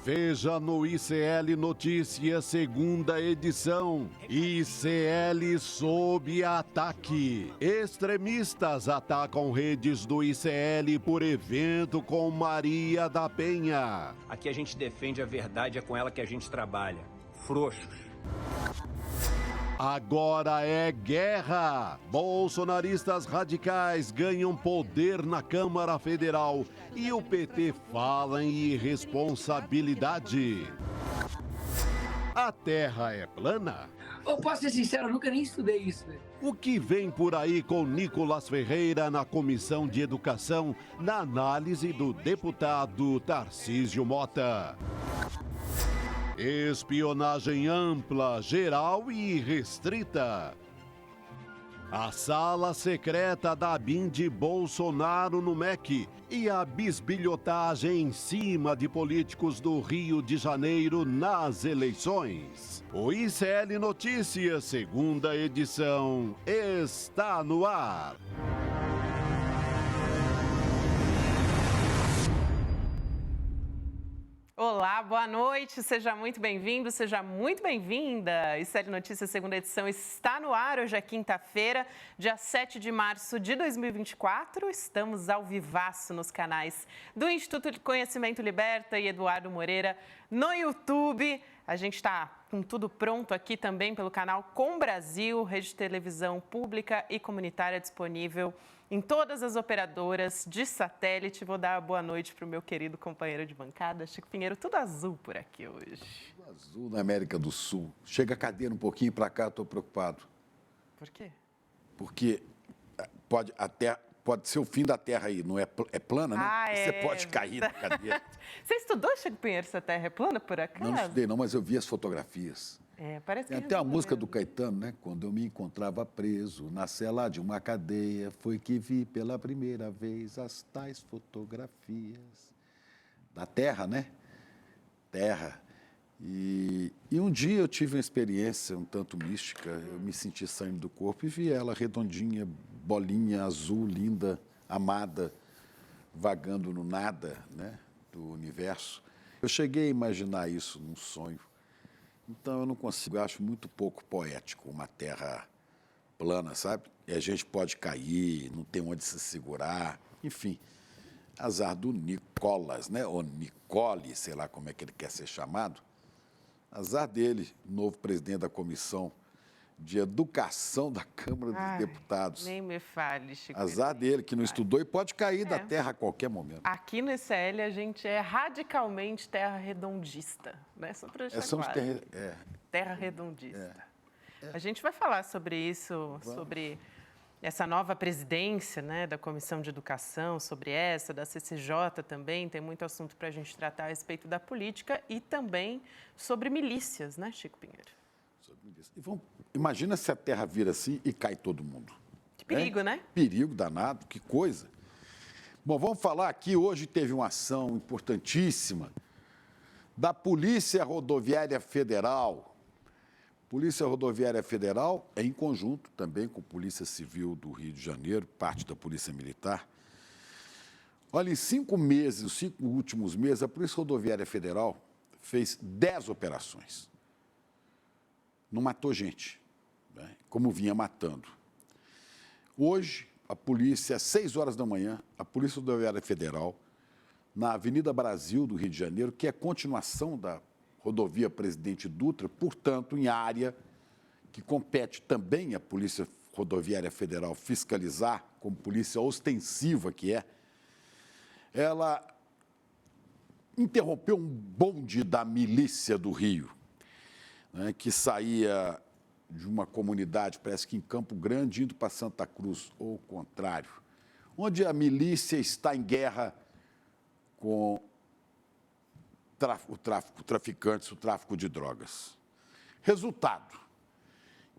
Veja no ICL Notícias, segunda edição. ICL sob ataque. Extremistas atacam redes do ICL por evento com Maria da Penha. Aqui a gente defende a verdade, é com ela que a gente trabalha. Frouxos. Agora é guerra. Bolsonaristas radicais ganham poder na Câmara Federal e o PT fala em irresponsabilidade. A Terra é plana? Eu posso ser sincero, eu nunca nem estudei isso, velho. O que vem por aí com Nicolas Ferreira na Comissão de Educação, na análise do deputado Tarcísio Mota? Espionagem ampla, geral e restrita. A sala secreta da ABIN de Bolsonaro no MEC e a bisbilhotagem em cima de políticos do Rio de Janeiro nas eleições. O ICL Notícias, segunda edição, está no ar. Olá, boa noite, seja muito bem-vindo, seja muito bem-vinda. ICL Notícias, segunda edição, está no ar. Hoje é quinta-feira, dia 7 de março de 2024. Estamos ao vivaço nos canais do Instituto de Conhecimento Liberta e Eduardo Moreira no YouTube. A gente está com tudo pronto aqui também pelo canal Com Brasil, rede de televisão pública e comunitária disponível em todas as operadoras de satélite. Vou dar uma boa noite para o meu querido companheiro de bancada, Chico Pinheiro. Tudo azul por aqui hoje. Tudo azul na América do Sul. Chega a cadeira um pouquinho para cá, estou preocupado. Por quê? Porque pode ser o fim da Terra aí, não é plana, né? Você pode cair na cadeira. Você estudou, Chico Pinheiro, se a Terra é plana por acaso? Não estudei não, mas eu vi as fotografias. Parece que Tem até a música do Caetano, né? Quando eu me encontrava preso na cela de uma cadeia, foi que vi pela primeira vez as tais fotografias da Terra, né? Terra. E um dia eu tive uma experiência um tanto mística, eu me senti saindo do corpo e vi ela redondinha, bolinha, azul, linda, amada, vagando no nada, né? Do universo. Eu cheguei a imaginar isso num sonho. Então, eu não consigo, eu acho muito pouco poético uma terra plana, sabe? E a gente pode cair, não tem onde se segurar, enfim. Azar do Nicolas, né? Ou Nicole, sei lá como é que ele quer ser chamado. Azar dele, novo presidente da Comissão de Educação da Câmara dos Deputados. Nem me fale, Chico. Azar dele, que não estudou e pode cair da terra a qualquer momento. Aqui no ICL a gente é radicalmente terra redondista, né? Só para deixar Somos claro. Terra redondista. A gente vai falar sobre isso, sobre essa nova presidência, né, da Comissão de Educação, sobre essa, da CCJ também. Tem muito assunto para a gente tratar a respeito da política e também sobre milícias, né, Chico Pinheiro? Imagina se a terra vira assim e cai todo mundo. Que perigo, né? Perigo danado, que coisa. Bom, vamos falar aqui, hoje teve uma ação importantíssima da Polícia Rodoviária Federal. Polícia Rodoviária Federal é em conjunto também com a Polícia Civil do Rio de Janeiro, parte da Polícia Militar. Olha, em 5 meses, os 5 últimos meses, a Polícia Rodoviária Federal fez 10 operações. Não matou gente, né? Como vinha matando. Hoje, a polícia, às 6 horas da manhã, a Polícia Rodoviária Federal, na Avenida Brasil do Rio de Janeiro, que é a continuação da rodovia Presidente Dutra, portanto, em área que compete também à Polícia Rodoviária Federal fiscalizar, como polícia ostensiva que é, ela interrompeu um bonde da milícia do Rio, né, que saía de uma comunidade, parece que em Campo Grande, indo para Santa Cruz, ou o contrário, onde a milícia está em guerra com traficantes, o tráfico de drogas. Resultado,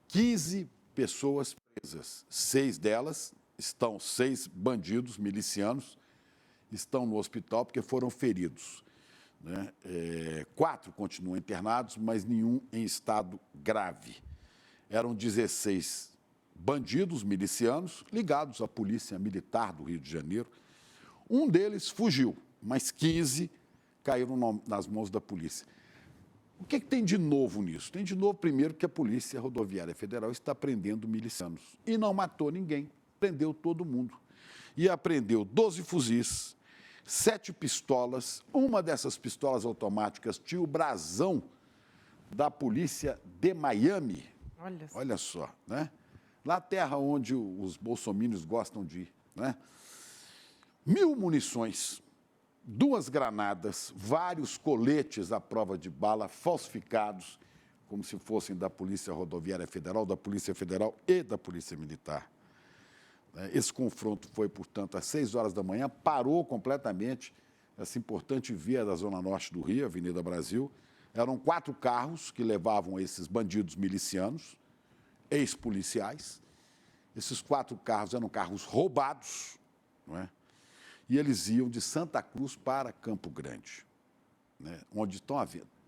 15 pessoas presas, 6 delas estão, 6 bandidos milicianos, estão no hospital porque foram feridos. Né? 4 continuam internados, mas nenhum em estado grave. Eram 16 bandidos milicianos ligados à Polícia Militar do Rio de Janeiro. Um deles fugiu, mas 15 caíram nas mãos da polícia. O que tem de novo nisso? Tem de novo, primeiro, que a Polícia Rodoviária Federal está prendendo milicianos. E não matou ninguém, prendeu todo mundo. E apreendeu 12 fuzis, 7 pistolas. Uma dessas pistolas automáticas tinha o brasão da polícia de Miami. Olha só, né? Lá a terra onde os bolsominions gostam de ir, né? 1000 munições, 2 granadas, vários coletes à prova de bala falsificados, como se fossem da Polícia Rodoviária Federal, da Polícia Federal e da Polícia Militar. Esse confronto foi, portanto, às 6 horas da manhã, parou completamente essa importante via da Zona Norte do Rio, Avenida Brasil. Eram 4 carros que levavam esses bandidos milicianos, ex-policiais. Esses 4 carros eram carros roubados, não é? E eles iam de Santa Cruz para Campo Grande, né? Onde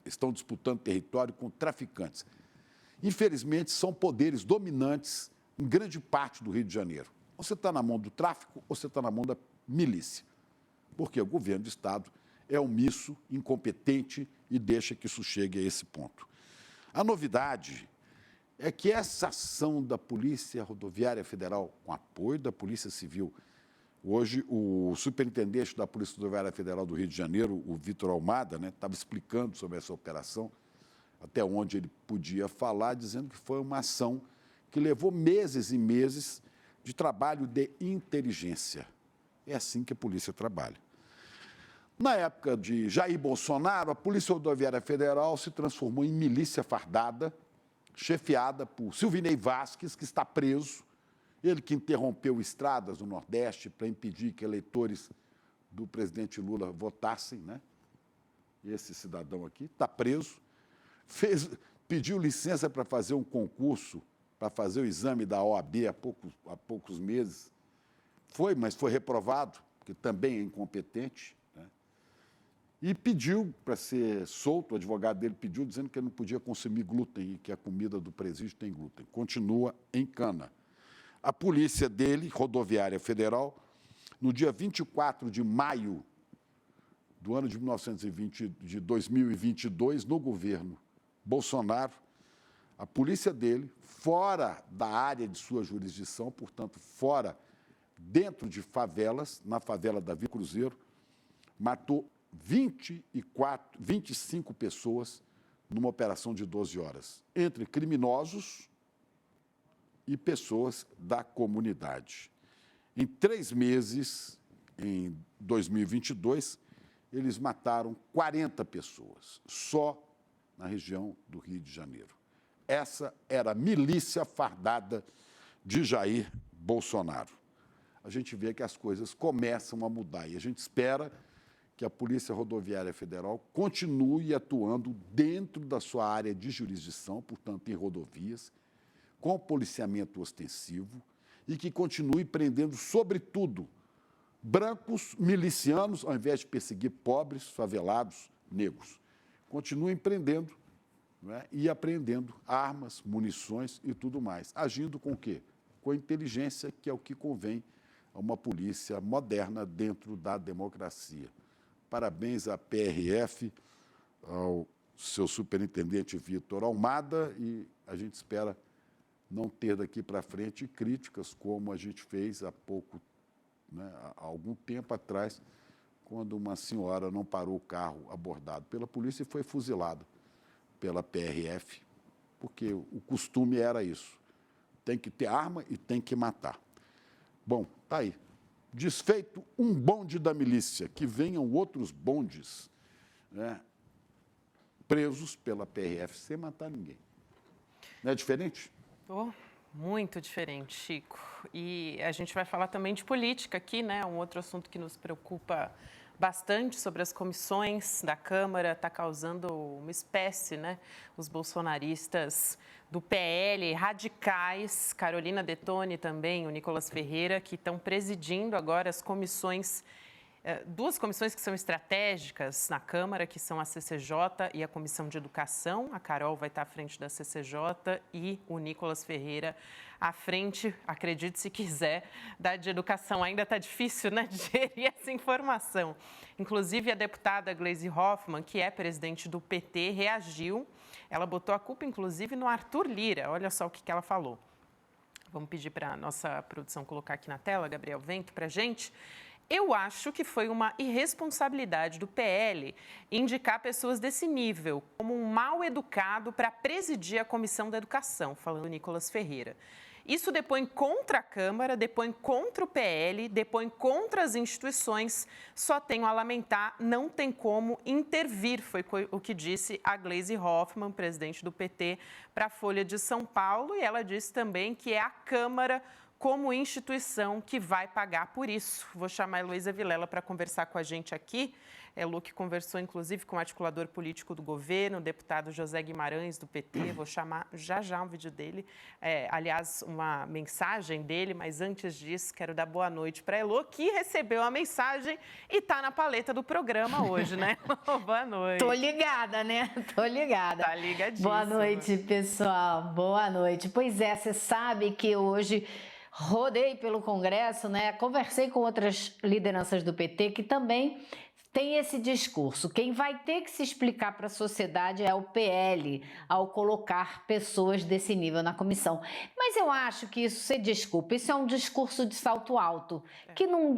estão disputando território com traficantes. Infelizmente, são poderes dominantes em grande parte do Rio de Janeiro. Ou você está na mão do tráfico ou você está na mão da milícia. Porque o governo do Estado é omisso, incompetente e deixa que isso chegue a esse ponto. A novidade é que essa ação da Polícia Rodoviária Federal, com apoio da Polícia Civil, hoje o superintendente da Polícia Rodoviária Federal do Rio de Janeiro, o Vitor Almada, estava explicando sobre essa operação, até onde ele podia falar, dizendo que foi uma ação que levou meses e meses de trabalho de inteligência. É assim que a polícia trabalha. Na época de Jair Bolsonaro, a Polícia Rodoviária Federal se transformou em milícia fardada, chefiada por Silvinei Vasquez, que está preso. Ele que interrompeu estradas no Nordeste para impedir que eleitores do presidente Lula votassem, né? Esse cidadão aqui está preso. Pediu licença para fazer um concurso, para fazer o exame da OAB há poucos meses. Mas foi reprovado, porque também é incompetente, né? E pediu para ser solto, o advogado dele pediu, dizendo que ele não podia consumir glúten e que a comida do presídio tem glúten. Continua em cana. A polícia dele, Rodoviária Federal, no dia 24 de maio do ano de 2022, no governo Bolsonaro, a polícia dele, fora da área de sua jurisdição, portanto, dentro de favelas, na favela Davi Cruzeiro, matou 25 pessoas numa operação de 12 horas, entre criminosos e pessoas da comunidade. Em 3 meses, em 2022, eles mataram 40 pessoas, só na região do Rio de Janeiro. Essa era a milícia fardada de Jair Bolsonaro. A gente vê que as coisas começam a mudar e a gente espera que a Polícia Rodoviária Federal continue atuando dentro da sua área de jurisdição, portanto, em rodovias, com policiamento ostensivo e que continue prendendo, sobretudo, brancos milicianos, ao invés de perseguir pobres, favelados, negros. Continuem prendendo, né, e apreendendo armas, munições e tudo mais. Agindo com o quê? Com a inteligência, que é o que convém a uma polícia moderna dentro da democracia. Parabéns à PRF, ao seu superintendente Vitor Almada, e a gente espera não ter daqui para frente críticas como a gente fez há algum tempo atrás, quando uma senhora não parou o carro abordado pela polícia e foi fuzilada pela PRF, porque o costume era isso. Tem que ter arma e tem que matar. Bom, tá aí. Desfeito um bonde da milícia, que venham outros bondes, né, presos pela PRF sem matar ninguém. Não é diferente? Muito diferente, Chico. E a gente vai falar também de política aqui, né? Um outro assunto que nos preocupa bastante sobre as comissões da Câmara, está causando uma espécie, né? Os bolsonaristas do PL, radicais, Carolina Detoni também, o Nicolas Ferreira, que estão presidindo agora as comissões duas comissões que são estratégicas na Câmara, que são a CCJ e a Comissão de Educação. A Carol vai estar à frente da CCJ e o Nicolas Ferreira à frente, acredite se quiser, da de Educação. Ainda está difícil, né, de gerir essa informação. Inclusive, a deputada Gleisi Hoffmann, que é presidente do PT, reagiu. Ela botou a culpa, inclusive, no Arthur Lira. Olha só o que ela falou. Vamos pedir para a nossa produção colocar aqui na tela, Gabriel Vento, para a gente. Eu acho que foi uma irresponsabilidade do PL indicar pessoas desse nível como um mal educado para presidir a Comissão da Educação, falando Nicolas Ferreira. Isso depõe contra a Câmara, depõe contra o PL, depõe contra as instituições. Só tenho a lamentar, não tem como intervir, foi o que disse a Gleisi Hoffmann, presidente do PT, para a Folha de São Paulo. E ela disse também que é a Câmara, como instituição, que vai pagar por isso. Vou chamar a Heloísa Vilela para conversar com a gente aqui. Elu que conversou, inclusive, com o articulador político do governo, o deputado José Guimarães, do PT. Vou chamar já um vídeo dele. Aliás, uma mensagem dele, mas antes disso, quero dar boa noite para a Elu, que recebeu a mensagem e está na paleta do programa hoje, né? Boa noite. Tô ligada, né? Tô ligada. Tá ligadíssima. Boa noite, pessoal. Boa noite. Pois é, você sabe que hoje rodei pelo Congresso, né? Conversei com outras lideranças do PT que também tem esse discurso. Quem vai ter que se explicar para a sociedade é o PL, ao colocar pessoas desse nível na comissão. Mas eu acho que isso, você desculpa, isso é um discurso de salto alto, que não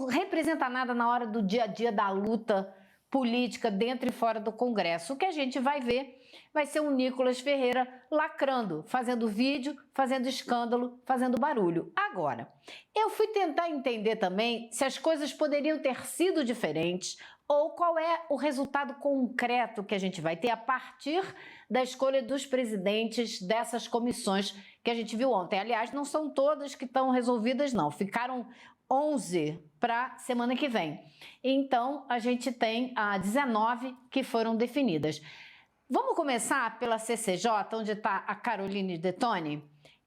representa nada na hora do dia a dia da luta política dentro e fora do Congresso. O que a gente vai ver vai ser o Nicolas Ferreira lacrando, fazendo vídeo, fazendo escândalo, fazendo barulho. Agora, eu fui tentar entender também se as coisas poderiam ter sido diferentes ou qual é o resultado concreto que a gente vai ter a partir da escolha dos presidentes dessas comissões que a gente viu ontem. Aliás, não são todas que estão resolvidas, não. Ficaram 11 para a semana que vem. Então, a gente tem 19 que foram definidas. Vamos começar pela CCJ, onde está a Caroline Detoni.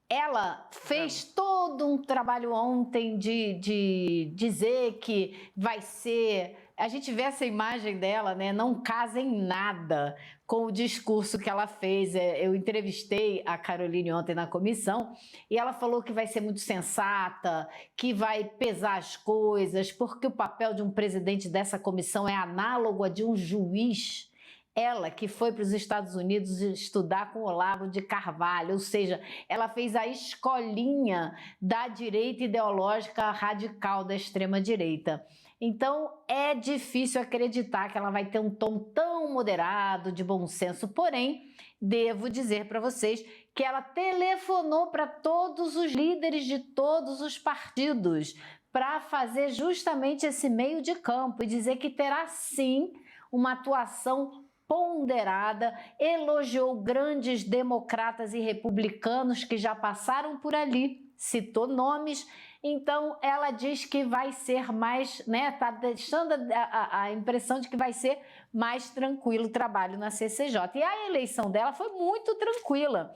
Ela fez todo um trabalho ontem de dizer que vai ser... A gente vê essa imagem dela, né? Não casa em nada com o discurso que ela fez. Eu entrevistei a Caroline ontem na comissão e ela falou que vai ser muito sensata, que vai pesar as coisas, porque o papel de um presidente dessa comissão é análogo a de um juiz. Ela que foi para os Estados Unidos estudar com Olavo de Carvalho, ou seja, ela fez a escolinha da direita ideológica radical da extrema-direita. Então, é difícil acreditar que ela vai ter um tom tão moderado, de bom senso. Porém, devo dizer para vocês que ela telefonou para todos os líderes de todos os partidos para fazer justamente esse meio de campo e dizer que terá, sim, uma atuação ponderada, elogiou grandes democratas e republicanos que já passaram por ali, citou nomes. Então, ela diz que vai ser mais, né, tá deixando a impressão de que vai ser mais tranquilo o trabalho na CCJ. E a eleição dela foi muito tranquila.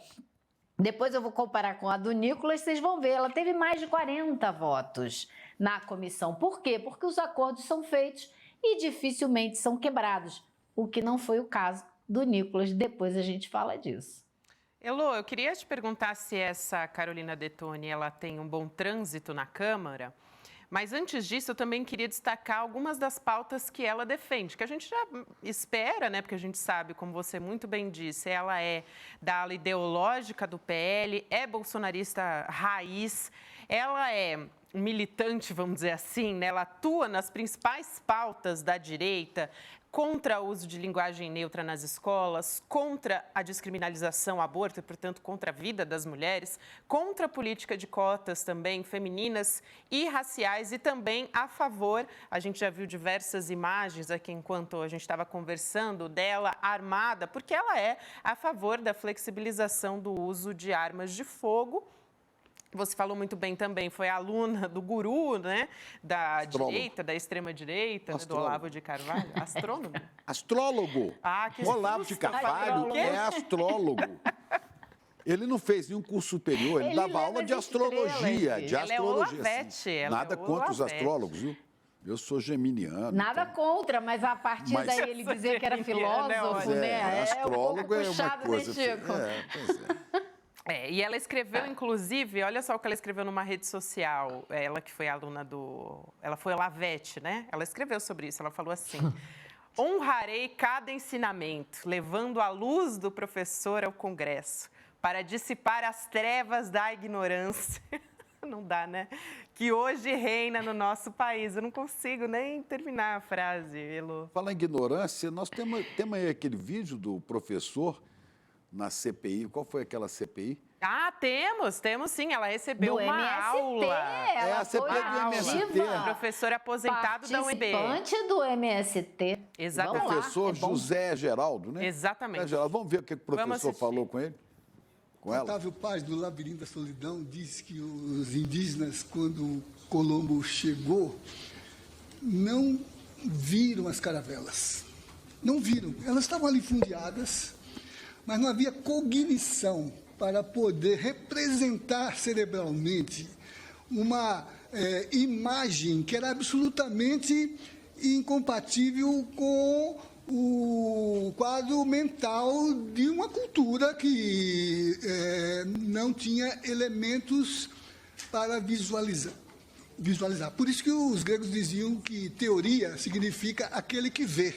Depois eu vou comparar com a do Nicolas, vocês vão ver, ela teve mais de 40 votos na comissão. Por quê? Porque os acordos são feitos e dificilmente são quebrados, o que não foi o caso do Nicolas. Depois a gente fala disso. Elo, eu queria te perguntar se essa Carolina Detoni, ela tem um bom trânsito na Câmara, mas antes disso eu também queria destacar algumas das pautas que ela defende, que a gente já espera, né, porque a gente sabe, como você muito bem disse, ela é da ala ideológica do PL, é bolsonarista raiz, ela é militante, vamos dizer assim, né? Ela atua nas principais pautas da direita, contra o uso de linguagem neutra nas escolas, contra a descriminalização, aborto, e, portanto, contra a vida das mulheres, contra a política de cotas também femininas e raciais e também a favor, a gente já viu diversas imagens aqui enquanto a gente estava conversando dela armada, porque ela é a favor da flexibilização do uso de armas de fogo. Você falou muito bem também, foi aluna do guru, né, da direita, da extrema-direita, né, do Olavo de Carvalho. Astrônomo? Astrólogo. Ah, que Olavo de Carvalho é astrólogo. Ele não fez nenhum curso superior, ele dava aula de astrologia. Ela é Olavete. Nada contra os astrólogos, viu? Eu sou geminiano. Nada então... contra, mas a partir daí ele dizer que era filósofo, né? Astrólogo é um pouco puxado, coisa. né, Chico? Pois é. E ela escreveu, inclusive, olha só o que ela escreveu numa rede social, ela que foi aluna ela foi Olavete, né? Ela escreveu sobre isso, ela falou assim: honrarei cada ensinamento, levando a luz do professor ao Congresso, para dissipar as trevas da ignorância. Não dá, né? Que hoje reina no nosso país. Eu não consigo nem terminar a frase, Elo. Falar em ignorância, nós temos aí aquele vídeo do professor na CPI. Qual foi aquela CPI? Ah, temos sim. Ela recebeu do uma MST, aula. Ela a CPI foi do MST. Professor aposentado da UNB. Participante do MST. Exatamente. Vamos lá, Professor José Geraldo, né? Exatamente. José Geraldo. Vamos ver o que o professor falou com ele? Com ela? Otávio Paz, do Labirinto da Solidão, diz que os indígenas, quando Colombo chegou, não viram as caravelas. Não viram. Elas estavam ali fundeadas, mas não havia cognição para poder representar cerebralmente uma imagem que era absolutamente incompatível com o quadro mental de uma cultura que não tinha elementos para visualizar. Por isso que os gregos diziam que teoria significa aquele que vê.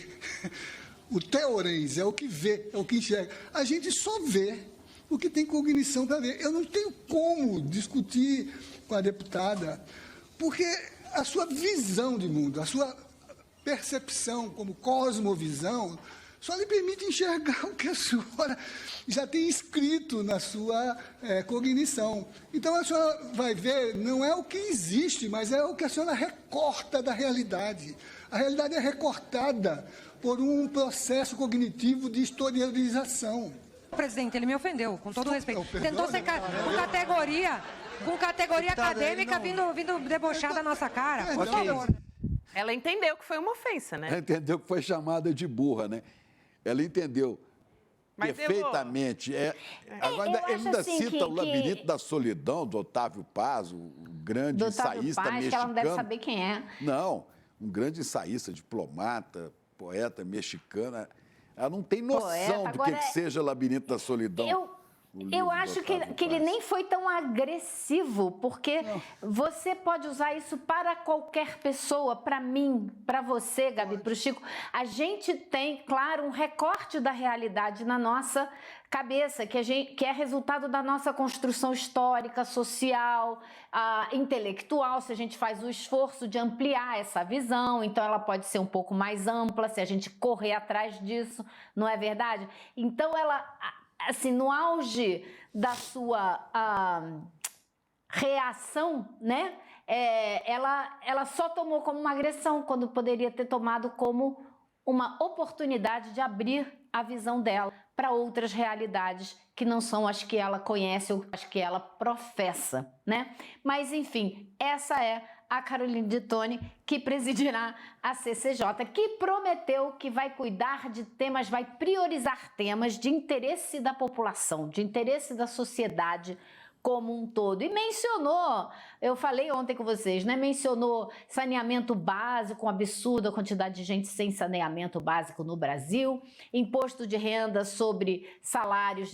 O teorens é o que vê, é o que enxerga. A gente só vê o que tem cognição para ver. Eu não tenho como discutir com a deputada, porque a sua visão de mundo, a sua percepção como cosmovisão só lhe permite enxergar o que a senhora já tem escrito na sua cognição. Então a senhora vai ver, não é o que existe, mas é o que a senhora recorta da realidade. A realidade é recortada por um processo cognitivo de historialização. Presidente, ele me ofendeu, com todo respeito. Tentou ser com categoria acadêmica vindo debochar da nossa cara. Por favor. Ela entendeu que foi uma ofensa, né? Ela entendeu que foi chamada de burra, né? Ela entendeu perfeitamente. Agora, ele ainda assim cita o Labirinto da Solidão, do Otávio Paz, o grande ensaísta mexicano. Que ela não deve saber quem é. Não, um grande ensaísta, diplomata, poeta mexicana. Ela não tem noção do que seja Labirinto da Solidão. Eu acho que ele nem foi tão agressivo, porque você pode usar isso para qualquer pessoa, para mim, para você, Gabi, para o Chico. A gente tem, claro, um recorte da realidade na nossa cabeça, que é resultado da nossa construção histórica, social, intelectual, se a gente faz o esforço de ampliar essa visão, então ela pode ser um pouco mais ampla, se a gente correr atrás disso, não é verdade? Então ela... assim, no auge da sua reação, né? Ela só tomou como uma agressão, quando poderia ter tomado como uma oportunidade de abrir a visão dela para outras realidades que não são as que ela conhece ou as que ela professa, né? Mas, enfim, essa é a Caroline de Tone, que presidirá a CCJ, que prometeu que vai cuidar de temas, vai priorizar temas de interesse da população, de interesse da sociedade como um todo. E mencionou, eu falei ontem com vocês, né? Mencionou saneamento básico, uma absurda quantidade de gente sem saneamento básico no Brasil, imposto de renda sobre salários,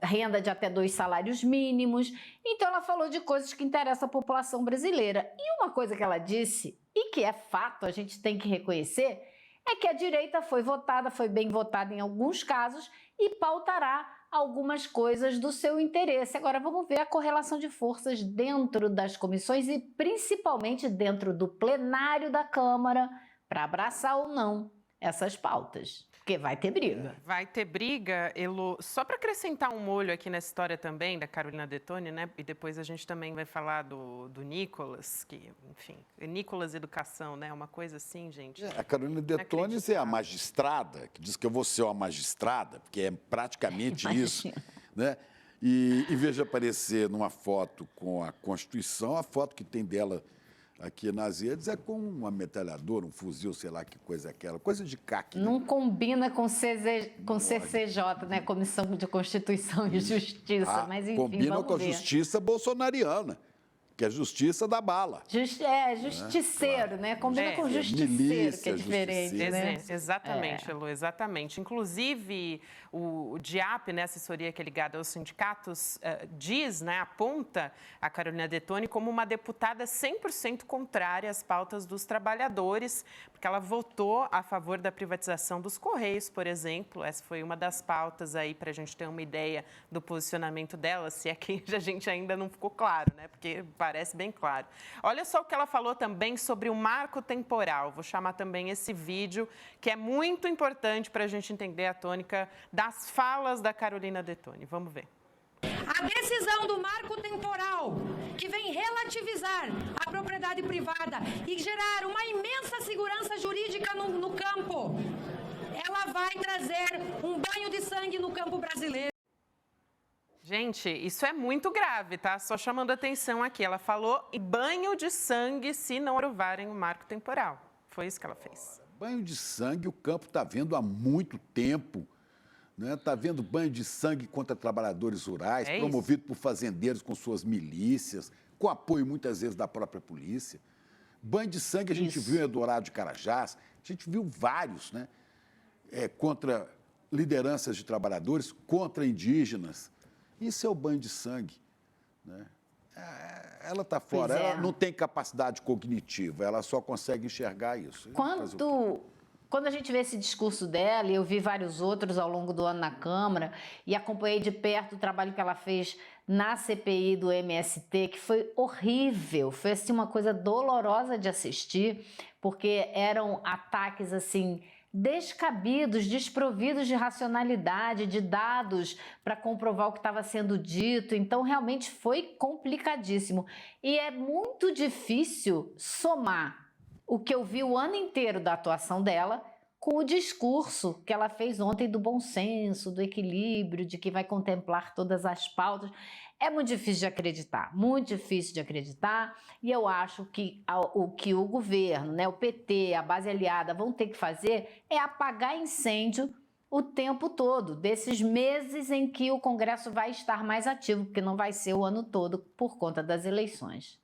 renda de até 2 salários mínimos. Então ela falou de coisas que interessam a população brasileira. E uma coisa que ela disse, e que é fato, a gente tem que reconhecer, é que a direita foi bem votada em alguns casos e pautará algumas coisas do seu interesse. Agora vamos ver a correlação de forças dentro das comissões e principalmente dentro do plenário da Câmara para abraçar ou não essas pautas. Porque vai ter briga. Vai ter briga, Elo. Só para acrescentar um molho aqui nessa história também da Carolina de Tone, né? E depois a gente também vai falar do Nicolas, que, enfim, Nicolas Educação, né? Uma coisa assim, gente. A Carolina de Tone é a magistrada, que diz que eu vou ser uma magistrada, porque é praticamente isso, né? E em vez de aparecer numa foto com a Constituição, a foto que tem dela aqui nas redes é com uma metralhadora, um fuzil, sei lá que coisa é aquela, coisa de CAC. Não combina com CCJ, né? Comissão de Constituição e Justiça, mas enfim, combina vamos com a ver. justiça bolsonariana, que é a justiça da bala. Justiceiro, né? Combina com justiceiro, milícia, que é diferente, né? Exatamente, Elô, exatamente. Inclusive, o DIAP, né, assessoria que é ligada aos sindicatos, diz, né, aponta a Carolina Detoni como uma deputada 100% contrária às pautas dos trabalhadores, porque ela votou a favor da privatização dos Correios, por exemplo. Essa foi uma das pautas aí para a gente ter uma ideia do posicionamento dela, se é que a gente ainda não ficou claro, né? Porque parece bem claro. Olha só o que ela falou também sobre o marco temporal. Vou chamar também esse vídeo, que é muito importante para a gente entender a tônica das falas da Carolina Detoni. Vamos ver. A decisão do marco temporal, que vem relativizar a propriedade privada e gerar uma imensa segurança jurídica no campo, ela vai trazer um banho de sangue no campo brasileiro. Gente, isso é muito grave, tá? Só chamando atenção aqui. Ela falou em banho de sangue se não aprovarem o marco temporal. Foi isso que ela fez. Banho de sangue o campo está vendo há muito tempo. Está vendo banho de sangue contra trabalhadores rurais, promovido por fazendeiros com suas milícias, com apoio muitas vezes da própria polícia. Banho de sangue a gente viu em Eldorado de Carajás, a gente viu vários, né? Contra lideranças de trabalhadores, contra indígenas. Isso é o banho de sangue, né? Ela está fora, ela não tem capacidade cognitiva, ela só consegue enxergar isso. Quando a gente vê esse discurso dela, e eu vi vários outros ao longo do ano na Câmara, e acompanhei de perto o trabalho que ela fez na CPI do MST, que foi horrível, foi assim, uma coisa dolorosa de assistir, porque eram ataques assim descabidos, desprovidos de racionalidade, de dados para comprovar o que estava sendo dito. Então, realmente foi complicadíssimo. E é muito difícil somar o que eu vi o ano inteiro da atuação dela com o discurso que ela fez ontem do bom senso, do equilíbrio, de que vai contemplar todas as pautas. É muito difícil de acreditar, muito difícil de acreditar, e eu acho que o que o governo, né, o PT, a base aliada vão ter que fazer é apagar incêndio o tempo todo, desses meses em que o Congresso vai estar mais ativo, porque não vai ser o ano todo por conta das eleições.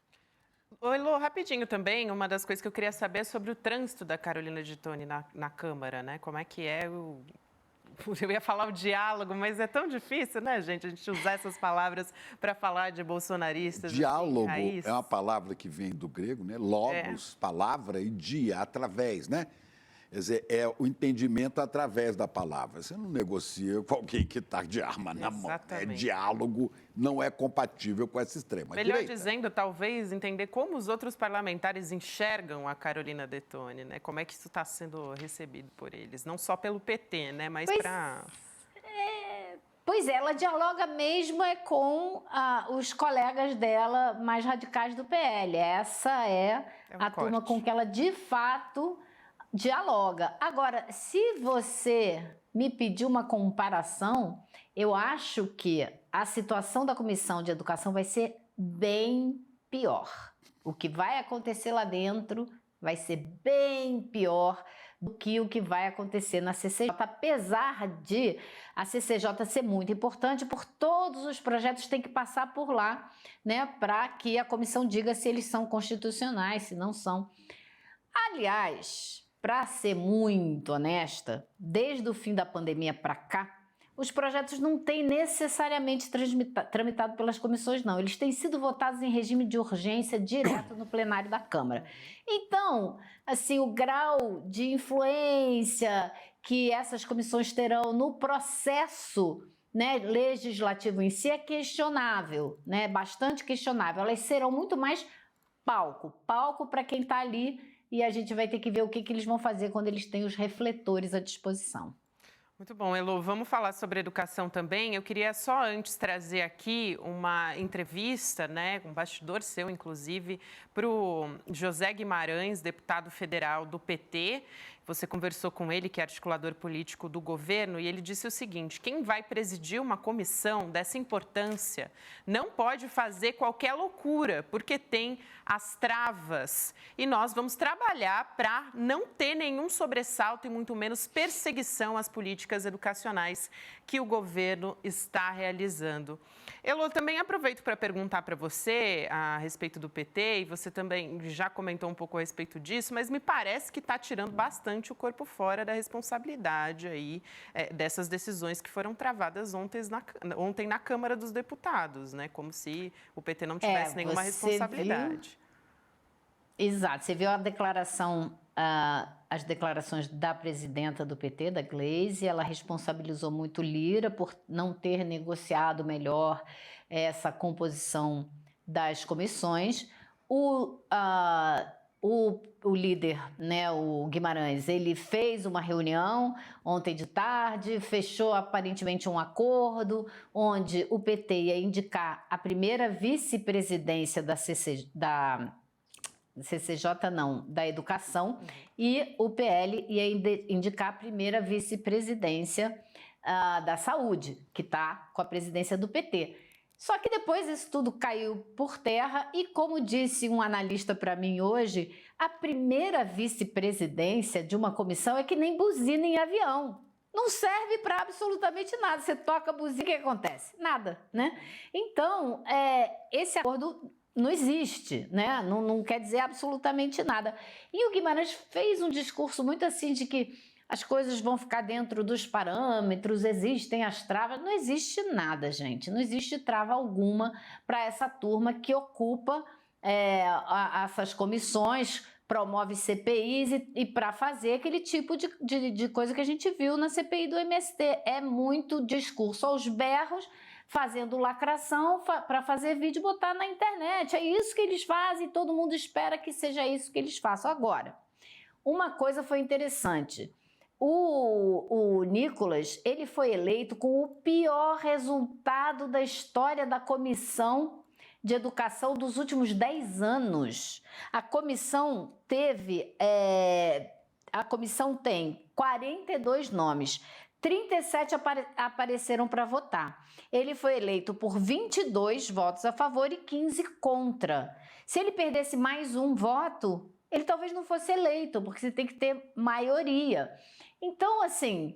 Oi, Lô, rapidinho também, uma das coisas que eu queria saber é sobre o trânsito da Carolina Detoni na Câmara, né? Como é que é o... Eu ia falar o diálogo, mas é tão difícil, né, gente? A gente usar essas palavras para falar de bolsonaristas. Diálogo assim, é uma palavra que vem do grego, né? Logos, palavra, e dia, através, né? Quer dizer, é o entendimento através da palavra. Você não negocia com alguém que está de arma na mão. Diálogo não é compatível com essa extrema Melhor dizendo, talvez, entender como os outros parlamentares enxergam a Carolina Detoni, né? Como é que isso está sendo recebido por eles. Não só pelo PT, né? Mas para... Pois é, ela dialoga mesmo com os colegas dela mais radicais do PL. Essa é a turma com que ela, de fato, dialoga. Agora, se você me pedir uma comparação, eu acho que a situação da Comissão de Educação vai ser bem pior. O que vai acontecer lá dentro vai ser bem pior do que o que vai acontecer na CCJ, apesar de a CCJ ser muito importante, por todos os projetos têm que passar por lá, né, para que a comissão diga se eles são constitucionais, se não são. Aliás, para ser muito honesta, desde o fim da pandemia para cá, os projetos não têm necessariamente tramitado pelas comissões, não. Eles têm sido votados em regime de urgência direto no plenário da Câmara. Então, assim, o grau de influência que essas comissões terão no processo, né, legislativo em si é questionável, né, bastante questionável. Elas serão muito mais palco para quem está ali, e a gente vai ter que ver o que eles vão fazer quando eles têm os refletores à disposição. Muito bom, Elô. Vamos falar sobre educação também. Eu queria só antes trazer aqui uma entrevista, né, um bastidor seu, inclusive, para o José Guimarães, deputado federal do PT. Você conversou com ele, que é articulador político do governo, e ele disse o seguinte: quem vai presidir uma comissão dessa importância não pode fazer qualquer loucura, porque tem as travas. E nós vamos trabalhar para não ter nenhum sobressalto e muito menos perseguição às políticas educacionais que o governo está realizando. Elô, também aproveito para perguntar para você a respeito do PT, e você também já comentou um pouco a respeito disso, mas me parece que está tirando bastante o corpo fora da responsabilidade aí, dessas decisões que foram travadas ontem na Câmara dos Deputados, né? Como se o PT não tivesse nenhuma responsabilidade. Exato. Você viu a declaração, as declarações da presidenta do PT, da Gleisi. Ela responsabilizou muito Lira por não ter negociado melhor essa composição das comissões. O líder, né, o Guimarães, ele fez uma reunião ontem de tarde, fechou aparentemente um acordo onde o PT ia indicar a primeira vice-presidência da da Educação, e o PL ia indicar a primeira vice-presidência da Saúde, que está com a presidência do PT. Só que depois isso tudo caiu por terra e, como disse um analista para mim hoje, a primeira vice-presidência de uma comissão é que nem buzina em avião. Não serve para absolutamente nada. Você toca a buzina, o que acontece? Nada, né? Então, esse acordo não existe, né? Não quer dizer absolutamente nada. E o Guimarães fez um discurso muito assim de que as coisas vão ficar dentro dos parâmetros, existem as travas. Não existe nada, gente. Não existe trava alguma para essa turma que ocupa essas comissões, promove CPIs e para fazer aquele tipo de coisa que a gente viu na CPI do MST. É muito discurso aos berros, fazendo lacração para fazer vídeo e botar na internet. É isso que eles fazem, todo mundo espera que seja isso que eles façam. Agora, uma coisa foi interessante. O Nicolas, ele foi eleito com o pior resultado da história da Comissão de Educação dos últimos 10 anos. A comissão tem 42 nomes. 37 apareceram para votar. Ele foi eleito por 22 votos a favor e 15 contra. Se ele perdesse mais um voto, ele talvez não fosse eleito, porque você tem que ter maioria. Então, assim,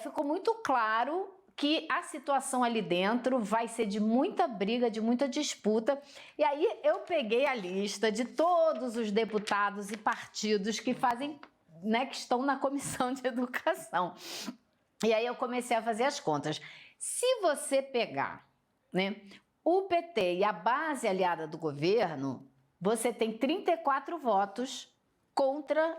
ficou muito claro que a situação ali dentro vai ser de muita briga, de muita disputa. E aí eu peguei a lista de todos os deputados e partidos que fazem, né, que estão na Comissão de Educação. E aí eu comecei a fazer as contas. Se você pegar, né, o PT e a base aliada do governo, você tem 34 votos contra...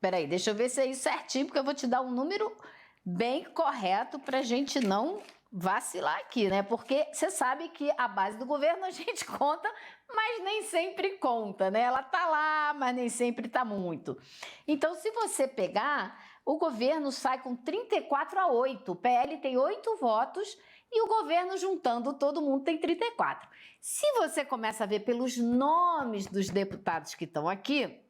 Peraí, deixa eu ver se é isso certinho, porque eu vou te dar um número bem correto para a gente não vacilar aqui, né? Porque você sabe que a base do governo a gente conta, mas nem sempre conta, né? Ela tá lá, mas nem sempre tá muito. Então, se você pegar, o governo sai com 34-8, o PL tem 8 votos e o governo, juntando todo mundo, tem 34. Se você começa a ver pelos nomes dos deputados que estão aqui,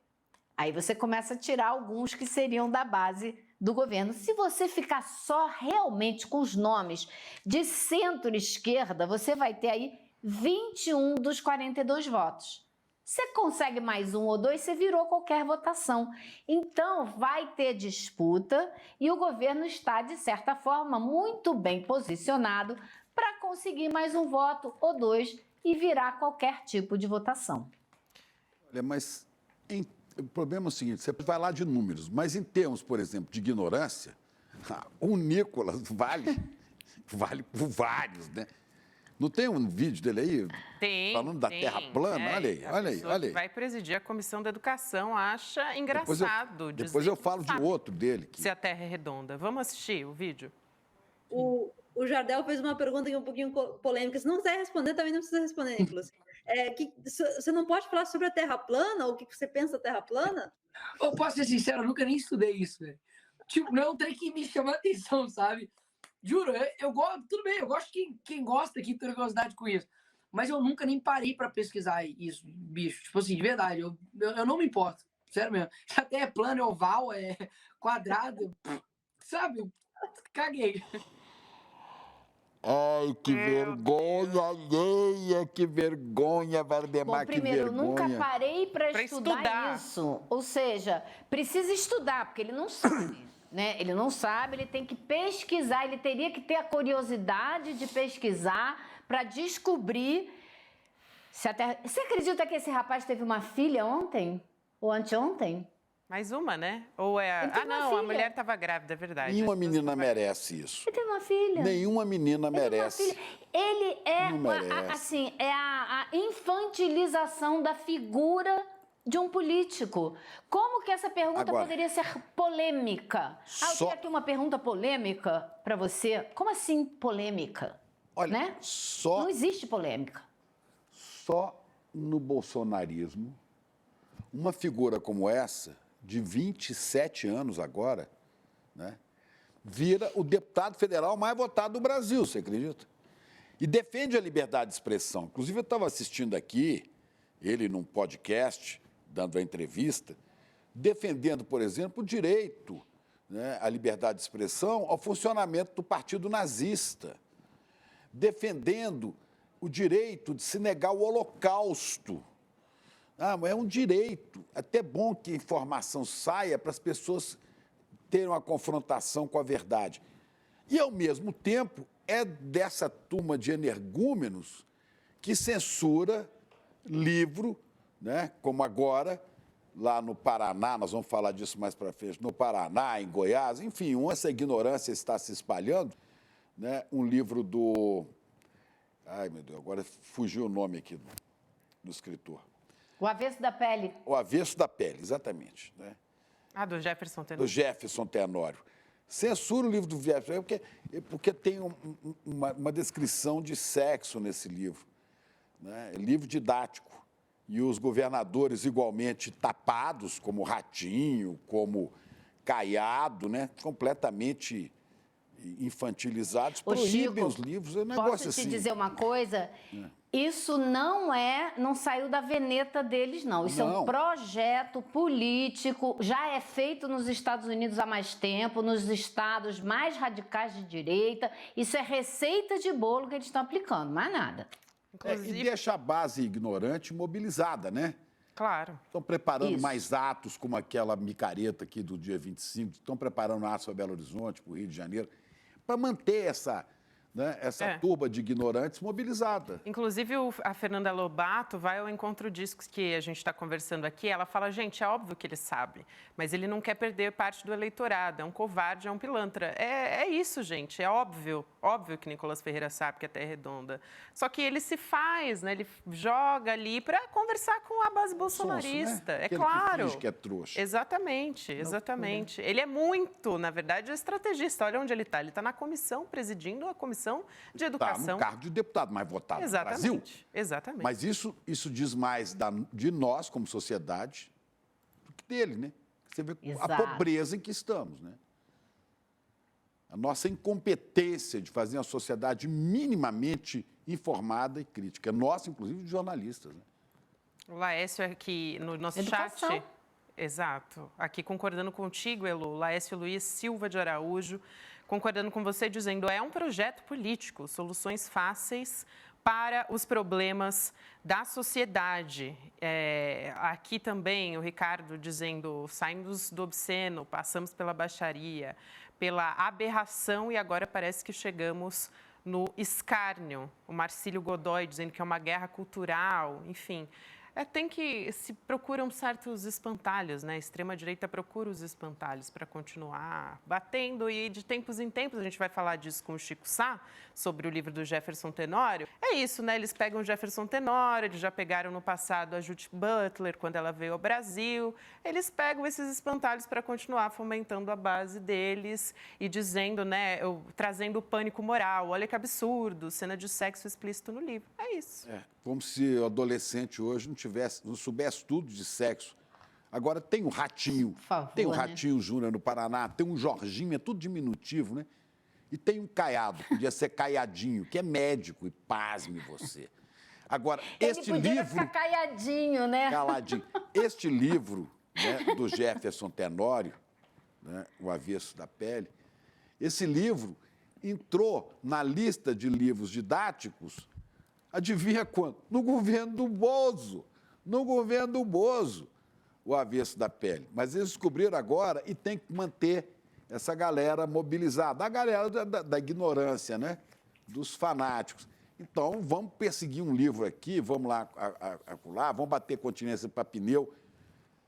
aí você começa a tirar alguns que seriam da base do governo. Se você ficar só realmente com os nomes de centro-esquerda, você vai ter aí 21 dos 42 votos. Você consegue mais um ou dois, você virou qualquer votação. Então, vai ter disputa e o governo está, de certa forma, muito bem posicionado para conseguir mais um voto ou dois e virar qualquer tipo de votação. Olha, mas o problema é o seguinte, você vai lá de números, mas em termos, por exemplo, de ignorância, o Nicolas vale por vários, né? Não tem um vídeo dele aí? Tem. Falando da Terra plana? Olha aí. Vai presidir a Comissão da Educação, acha engraçado. Depois eu falo de outro dele. Se a Terra é redonda. Vamos assistir o vídeo? O Jardel fez uma pergunta um pouquinho polêmica. Se não quiser responder, também não precisa responder, Nicolas. Você não pode falar sobre a Terra plana? O que você pensa da Terra plana? Eu posso ser sincero, eu nunca nem estudei isso, velho. Tipo, não é um trem que me chama a atenção, sabe? Juro, eu gosto, tudo bem, eu gosto de quem gosta, quem tem curiosidade com isso. Mas eu nunca nem parei pra pesquisar isso, bicho. Tipo assim, de verdade, eu não me importo. Sério mesmo. Se até é plano, é oval, é quadrado, sabe? Caguei. Ai, que vergonha alheia, que vergonha, Valdemar, Bom, primeiro, que eu vergonha. nunca parei para estudar isso. Ou seja, precisa estudar, porque ele não sabe, né? Ele não sabe, ele tem que pesquisar, ele teria que ter a curiosidade de pesquisar para descobrir se até... Você acredita que esse rapaz teve uma filha ontem? Ou anteontem? Mais uma, né? Ou é... Ele tem uma não, filha. a mulher estava grávida, é verdade. Nenhuma menina merece isso. Ele tem uma filha. Nenhuma menina Ele tem uma merece. filha. Ele é, Não merece. assim, é a infantilização da figura de um político. Como que essa pergunta Agora, poderia ser polêmica? Eu tenho aqui uma pergunta polêmica para você. Como assim polêmica? Olha, né? Não existe polêmica. Só no bolsonarismo, uma figura como essa, de 27 anos agora, né, vira o deputado federal mais votado do Brasil, você acredita? E defende a liberdade de expressão. Inclusive, eu estava assistindo aqui, ele num podcast, dando a entrevista, defendendo, por exemplo, o direito, né, à liberdade de expressão ao funcionamento do partido nazista, defendendo o direito de se negar o Holocausto. Mas é um direito. É até bom que a informação saia para as pessoas terem uma confrontação com a verdade. E, ao mesmo tempo, é dessa turma de energúmenos que censura livro, né, como agora, lá no Paraná, nós vamos falar disso mais para frente, no Paraná, em Goiás, enfim, essa ignorância está se espalhando, né, um livro do... Ai, meu Deus, agora fugiu o nome aqui do escritor. O Avesso da Pele. O Avesso da Pele, exatamente. Né? Do Jefferson Tenório. Do Jefferson Tenório. Censura o livro do Jefferson, porque tem uma descrição de sexo nesse livro. Né? É livro didático. E os governadores igualmente tapados, como Ratinho, como Caiado, né? Completamente infantilizados, proíbem os livros. É um negócio posso te assim. dizer uma coisa? Isso não saiu da veneta deles, não. Isso é um projeto político, já é feito nos Estados Unidos há mais tempo, nos estados mais radicais de direita. Isso é receita de bolo que eles estão aplicando, mais nada. E deixa a base ignorante mobilizada, né? Claro. Estão preparando mais atos, como aquela micareta aqui do dia 25, estão preparando atos para Belo Horizonte, para o Rio de Janeiro, para manter essa turba de ignorantes mobilizada. Inclusive, a Fernanda Lobato vai ao encontro disso que a gente está conversando aqui. Ela fala, gente, é óbvio que ele sabe, mas ele não quer perder parte do eleitorado. É um covarde, é um pilantra. É isso, gente. É óbvio que Nicolas Ferreira sabe que a Terra é redonda. Só que ele se faz, né? Ele joga ali para conversar com a base bolsonarista. Sonso, né? É Aquele claro. que finge que é trouxa. Exatamente. Ele é muito, na verdade, estrategista. Olha onde ele está. Ele está na comissão, presidindo a comissão de educação. Está no cargo de deputado mais votado do Brasil. Exatamente. Mas isso diz mais de nós, como sociedade, do que dele, né? Você vê a pobreza em que estamos, né? A nossa incompetência de fazer uma sociedade minimamente informada e crítica. Nossa, inclusive, de jornalistas. Né? O Laércio aqui no nosso Educação. chat. Exato. Aqui concordando contigo, Elo, Laércio Luiz Silva de Araújo, concordando com você, dizendo é um projeto político, soluções fáceis para os problemas da sociedade. Aqui também o Ricardo dizendo, saímos do obsceno, passamos pela baixaria, pela aberração e agora parece que chegamos no escárnio. O Marcílio Godoy dizendo que é uma guerra cultural, enfim. Se procuram certos espantalhos, né? A extrema-direita procura os espantalhos para continuar batendo e de tempos em tempos, a gente vai falar disso com o Chico Sá, sobre o livro do Jefferson Tenório. É isso, né? Eles pegam o Jefferson Tenório, eles já pegaram no passado a Judith Butler, quando ela veio ao Brasil. Eles pegam esses espantalhos para continuar fomentando a base deles e dizendo, né? Trazendo o pânico moral. Olha que absurdo, cena de sexo explícito no livro. É isso. Como se o adolescente hoje não soubesse tudo de sexo Agora tem o Ratinho, Por favor, tem o né? Ratinho Júnior no Paraná, tem um Jorginho, é tudo diminutivo, né? E tem um Caiado, podia ser Caiadinho, que é médico, e pasme você. Agora, este Ele podia livro... ficar caiadinho, né? Caladinho. Este livro, né, do Jefferson Tenório, né, O Avesso da Pele, esse livro entrou na lista de livros didáticos, adivinha quando? No governo do Bozo. No governo do Bozo, O Avesso da Pele. Mas eles descobriram agora e tem que manter essa galera mobilizada, a galera da ignorância, né? Dos fanáticos. Então, vamos perseguir um livro aqui, vamos lá, acolá, vamos bater continência para pneu.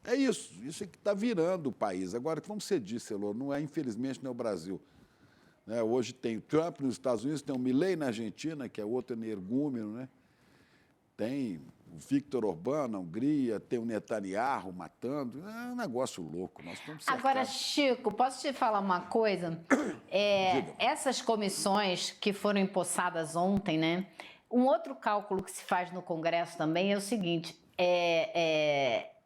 É isso é que está virando o país. Agora, como você disse, Elô, não é, infelizmente, não é o Brasil. Né? Hoje tem o Trump nos Estados Unidos, tem o Milei na Argentina, que é outro energúmeno, né? Tem o Viktor Orbán na Hungria, tem o Netanyahu matando. É um negócio louco. Nós estamos cercados. Agora, Chico, posso te falar uma coisa? Essas comissões que foram empossadas ontem, né? Um outro cálculo que se faz no Congresso também é o seguinte: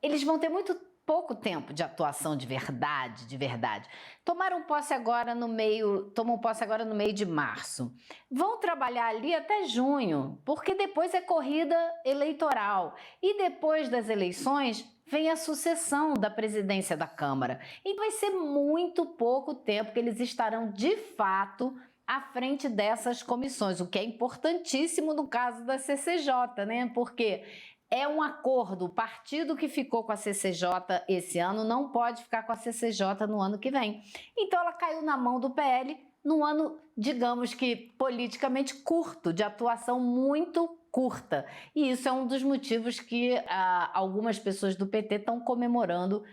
eles vão ter muito pouco tempo de atuação de verdade, tomam posse agora no meio de março. Vão trabalhar ali até junho, porque depois é corrida eleitoral. E depois das eleições vem a sucessão da presidência da Câmara. E vai ser muito pouco tempo que eles estarão, de fato, à frente dessas comissões, o que é importantíssimo no caso da CCJ, né? Porque é um acordo, o partido que ficou com a CCJ esse ano não pode ficar com a CCJ no ano que vem. Então ela caiu na mão do PL num ano, digamos que politicamente curto, de atuação muito curta. E isso é um dos motivos que algumas pessoas do PT estão comemorando,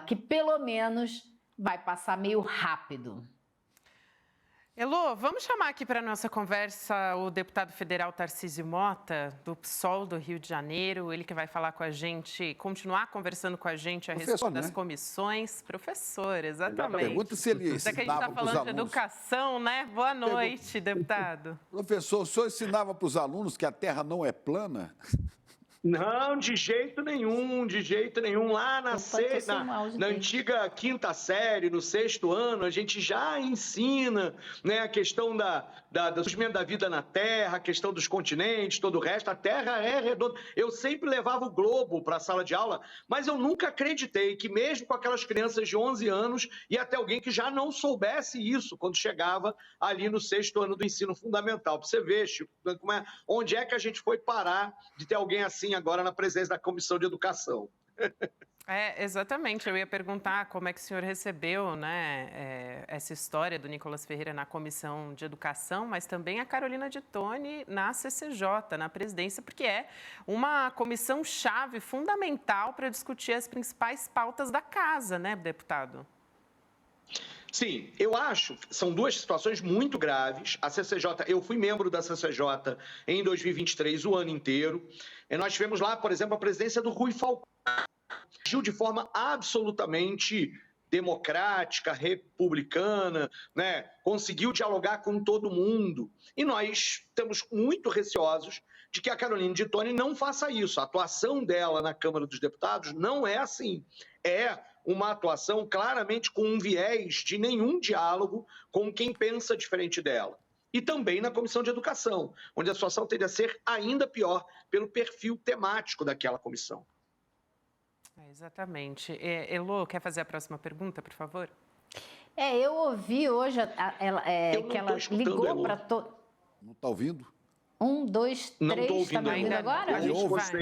que pelo menos vai passar meio rápido. Elô, vamos chamar aqui para a nossa conversa o deputado federal Tarcísio Mota, do PSOL do Rio de Janeiro. Ele que vai falar com a gente, continuar conversando com a gente a respeito das comissões. Professor, exatamente. Pergunta se ele Já que a gente está falando de educação, né? Boa noite, deputado. Professor, o senhor ensinava para os alunos que a Terra não é plana? Não, de jeito nenhum, de jeito nenhum. Lá na antiga quinta série, no sexto ano, a gente já ensina, né, a questão do surgimento da vida na Terra, a questão dos continentes, todo o resto. A Terra é redonda. Eu sempre levava o globo para a sala de aula, mas eu nunca acreditei que mesmo com aquelas crianças de 11 anos ia ter alguém que já não soubesse isso quando chegava ali no sexto ano do ensino fundamental. Para você ver, Chico, onde é que a gente foi parar de ter alguém assim agora na presença da Comissão de Educação. Exatamente. Eu ia perguntar como é que o senhor recebeu, né, essa história do Nicolas Ferreira na Comissão de Educação, mas também a Carolina de Tone na CCJ, na presidência, porque é uma comissão-chave fundamental para discutir as principais pautas da casa, né, deputado? Sim, eu acho que são duas situações muito graves. A CCJ, eu fui membro da CCJ em 2023, o ano inteiro. E nós tivemos lá, por exemplo, a presidência do Rui Falcão. Agiu de forma absolutamente democrática, republicana, né? Conseguiu dialogar com todo mundo. E nós estamos muito receosos de que a Carolina de Tone não faça isso. A atuação dela na Câmara dos Deputados não é assim. É uma atuação claramente com um viés de nenhum diálogo com quem pensa diferente dela. E também na Comissão de Educação, onde a situação tende a ser ainda pior pelo perfil temático daquela comissão. Exatamente. Elô, quer fazer a próxima pergunta, por favor? Eu ouvi hoje que ela ligou para Não está ouvindo? 1, 2, 3, está me ouvindo agora?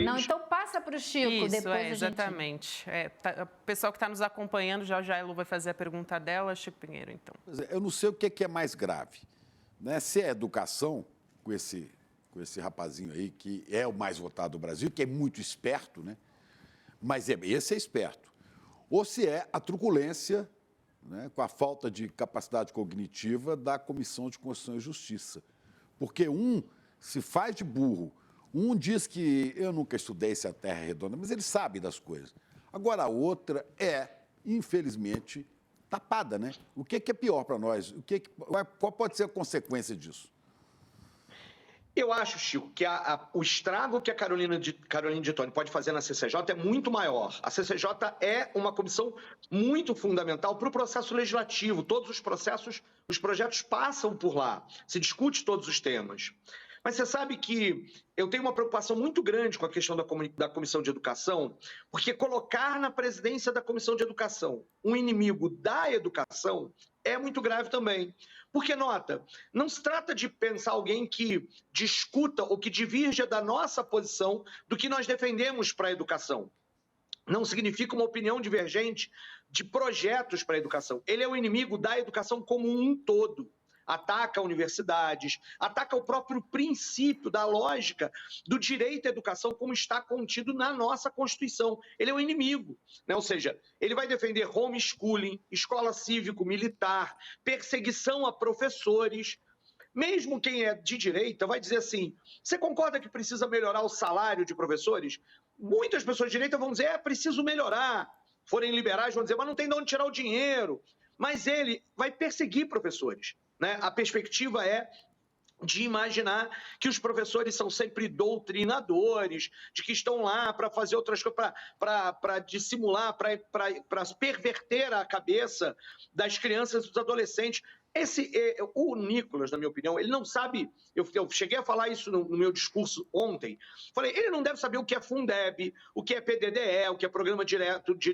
Não, então passa para o Chico, isso, depois exatamente. O pessoal que está nos acompanhando, já a Elô vai fazer a pergunta dela, Chico Pinheiro, então. Eu não sei o que é mais grave, né? Se é educação, com esse rapazinho aí, que é o mais votado do Brasil, que é muito esperto, né? Mas esse é esperto. Ou se é a truculência, né, com a falta de capacidade cognitiva da Comissão de Constituição e Justiça. Porque um se faz de burro, um diz que eu nunca estudei se a Terra é redonda, mas ele sabe das coisas. Agora a outra é, infelizmente, tapada, né? O que é pior para nós? Qual pode ser a consequência disso? Eu acho, Chico, que o estrago que a Caroline de Toni pode fazer na CCJ é muito maior. A CCJ é uma comissão muito fundamental para o processo legislativo. Todos os processos, os projetos passam por lá, se discute todos os temas. Mas você sabe que eu tenho uma preocupação muito grande com a questão da Comissão de Educação, porque colocar na presidência da Comissão de Educação um inimigo da educação é muito grave também. Porque, nota, não se trata de pensar alguém que discuta ou que divirja da nossa posição do que nós defendemos para a educação. Não significa uma opinião divergente de projetos para a educação. Ele é o inimigo da educação como um todo. Ataca universidades, ataca o próprio princípio da lógica do direito à educação como está contido na nossa Constituição. Ele é o inimigo, né? Ou seja, ele vai defender homeschooling, escola cívico-militar, perseguição a professores. Mesmo quem é de direita vai dizer assim, você concorda que precisa melhorar o salário de professores? Muitas pessoas de direita vão dizer, é preciso melhorar. Forem liberais vão dizer, mas não tem de onde tirar o dinheiro. Mas ele vai perseguir professores. Né? A perspectiva é de imaginar que os professores são sempre doutrinadores, de que estão lá para fazer outras coisas, para dissimular, para perverter a cabeça das crianças e dos adolescentes. O Nicolas, na minha opinião, ele não sabe, eu cheguei a falar isso no meu discurso ontem, falei, ele não deve saber o que é Fundeb, o que é PDDE, o que é Programa Direto de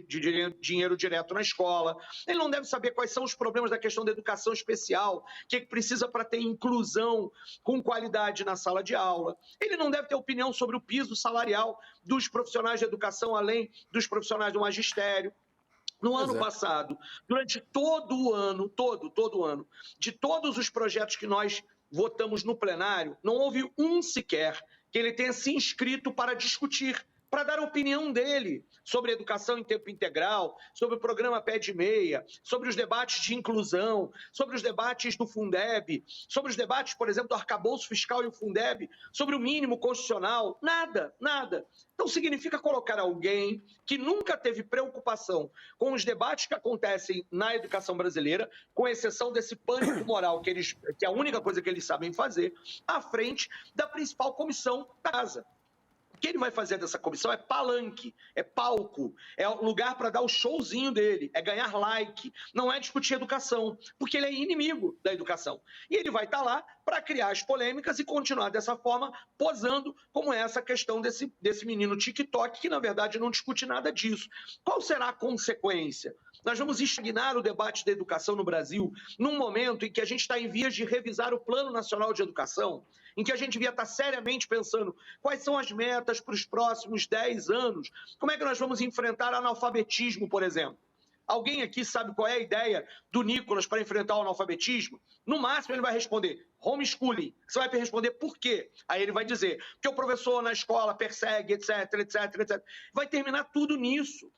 Dinheiro Direto na Escola, ele não deve saber quais são os problemas da questão da educação especial, o que precisa para ter inclusão com qualidade na sala de aula, ele não deve ter opinião sobre o piso salarial dos profissionais de educação, além dos profissionais do magistério. No ano passado, durante todo o ano, todo o ano, de todos os projetos que nós votamos no plenário, não houve um sequer que ele tenha se inscrito para discutir, para dar a opinião dele sobre a educação em tempo integral, sobre o programa Pé de Meia, sobre os debates de inclusão, sobre os debates do Fundeb, sobre os debates, por exemplo, do arcabouço fiscal e o Fundeb, sobre o mínimo constitucional, nada. Então significa colocar alguém que nunca teve preocupação com os debates que acontecem na educação brasileira, com exceção desse pânico moral que é a única coisa que eles sabem fazer, à frente da principal comissão da casa. O que ele vai fazer dessa comissão é palanque, é palco, é o lugar para dar o showzinho dele, é ganhar like, não é discutir educação, porque ele é inimigo da educação. E ele vai estar lá para criar as polêmicas e continuar dessa forma, posando como essa questão desse menino TikTok, que na verdade não discute nada disso. Qual será a consequência? Nós vamos estagnar o debate da educação no Brasil num momento em que a gente está em vias de revisar o Plano Nacional de Educação, em que a gente devia estar seriamente pensando quais são as metas para os próximos 10 anos, como é que nós vamos enfrentar analfabetismo, por exemplo. Alguém aqui sabe qual é a ideia do Nicolas para enfrentar o analfabetismo? No máximo ele vai responder homeschooling. Você vai responder por quê? Aí ele vai dizer que o professor na escola persegue, etc. Vai terminar tudo nisso.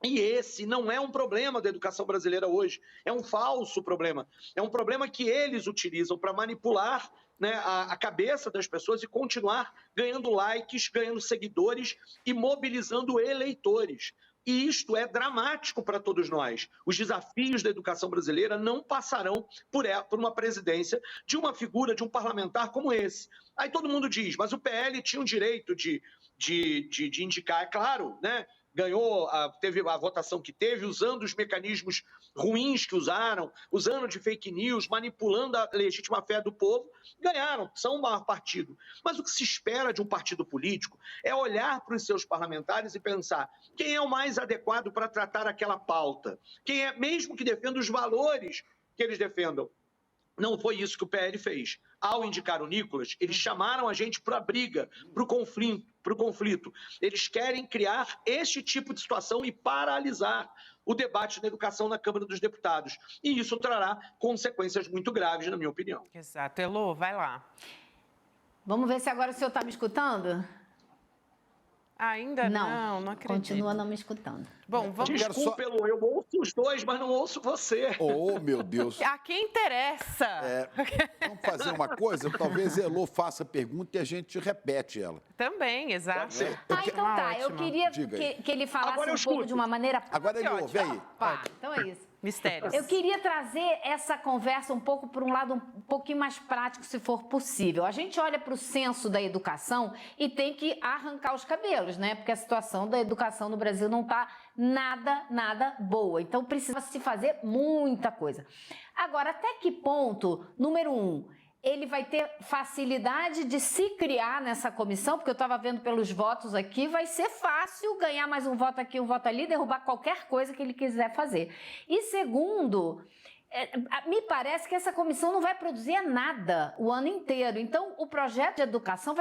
E esse não é um problema da educação brasileira hoje, é um falso problema. É um problema que eles utilizam para manipular, né, a cabeça das pessoas e continuar ganhando likes, ganhando seguidores e mobilizando eleitores. E isto é dramático para todos nós. Os desafios da educação brasileira não passarão por uma presidência de uma figura, de um parlamentar como esse. Aí todo mundo diz, mas o PL tinha o direito de indicar, é claro, né? Teve a votação que teve, usando os mecanismos ruins que usaram, usando de fake news, manipulando a legítima fé do povo, ganharam, são o maior partido. Mas o que se espera de um partido político é olhar para os seus parlamentares e pensar quem é o mais adequado para tratar aquela pauta, quem é, mesmo que defenda os valores que eles defendam. Não foi isso que o PL fez. Ao indicar o Nicolas, eles chamaram a gente para a briga, para o conflito. Eles querem criar este tipo de situação e paralisar o debate da educação na Câmara dos Deputados. E isso trará consequências muito graves, na minha opinião. Exato. Elô, vai lá. Vamos ver se agora o senhor está me escutando? Ainda não acredito. Continua não me escutando. Bom, vamos... Desculpa, Elô, eu ouço os dois, mas não ouço você. Oh, meu Deus. A quem interessa? Vamos fazer uma coisa? Talvez Elô faça a pergunta e a gente repete ela. Também, exato. Então tá. Eu queria que ele falasse um pouco de uma maneira... Agora, Elô, vem aí. Então é isso. Mistérios. Eu queria trazer essa conversa um pouco para um lado um pouquinho mais prático, se for possível. A gente olha para o censo da educação e tem que arrancar os cabelos, né? Porque a situação da educação no Brasil não está nada boa. Então precisa se fazer muita coisa. Agora, até que ponto, número 1, ele vai ter facilidade de se criar nessa comissão, porque eu estava vendo pelos votos aqui, vai ser fácil ganhar mais um voto aqui, um voto ali, derrubar qualquer coisa que ele quiser fazer. E segundo, me parece que essa comissão não vai produzir nada o ano inteiro. Então, o projeto de educação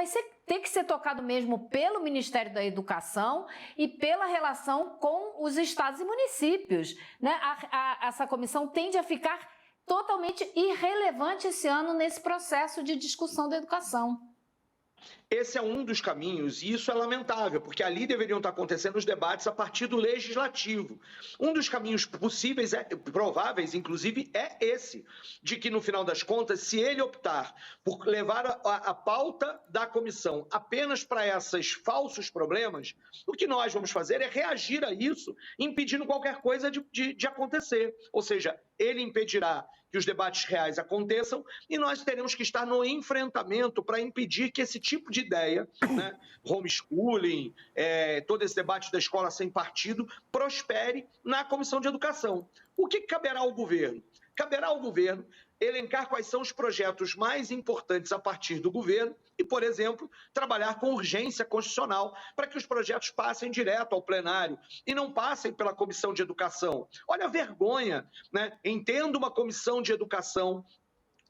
tem que ser tocado mesmo pelo Ministério da Educação e pela relação com os estados e municípios, né? Essa comissão tende a ficar totalmente irrelevante esse ano nesse processo de discussão da educação. Esse é um dos caminhos, e isso é lamentável, porque ali deveriam estar acontecendo os debates a partir do legislativo. Um dos caminhos possíveis, prováveis, inclusive, é esse, de que, no final das contas, se ele optar por levar a pauta da comissão apenas para esses falsos problemas, o que nós vamos fazer é reagir a isso, impedindo qualquer coisa de acontecer. Ou seja, ele impedirá que os debates reais aconteçam e nós teremos que estar no enfrentamento para impedir que esse tipo de ideia, né, homeschooling, todo esse debate da escola sem partido, prospere na Comissão de Educação. O que caberá ao governo? Caberá ao governo elencar quais são os projetos mais importantes a partir do governo e, por exemplo, trabalhar com urgência constitucional para que os projetos passem direto ao plenário e não passem pela Comissão de Educação. Olha a vergonha, né? Entendo uma Comissão de Educação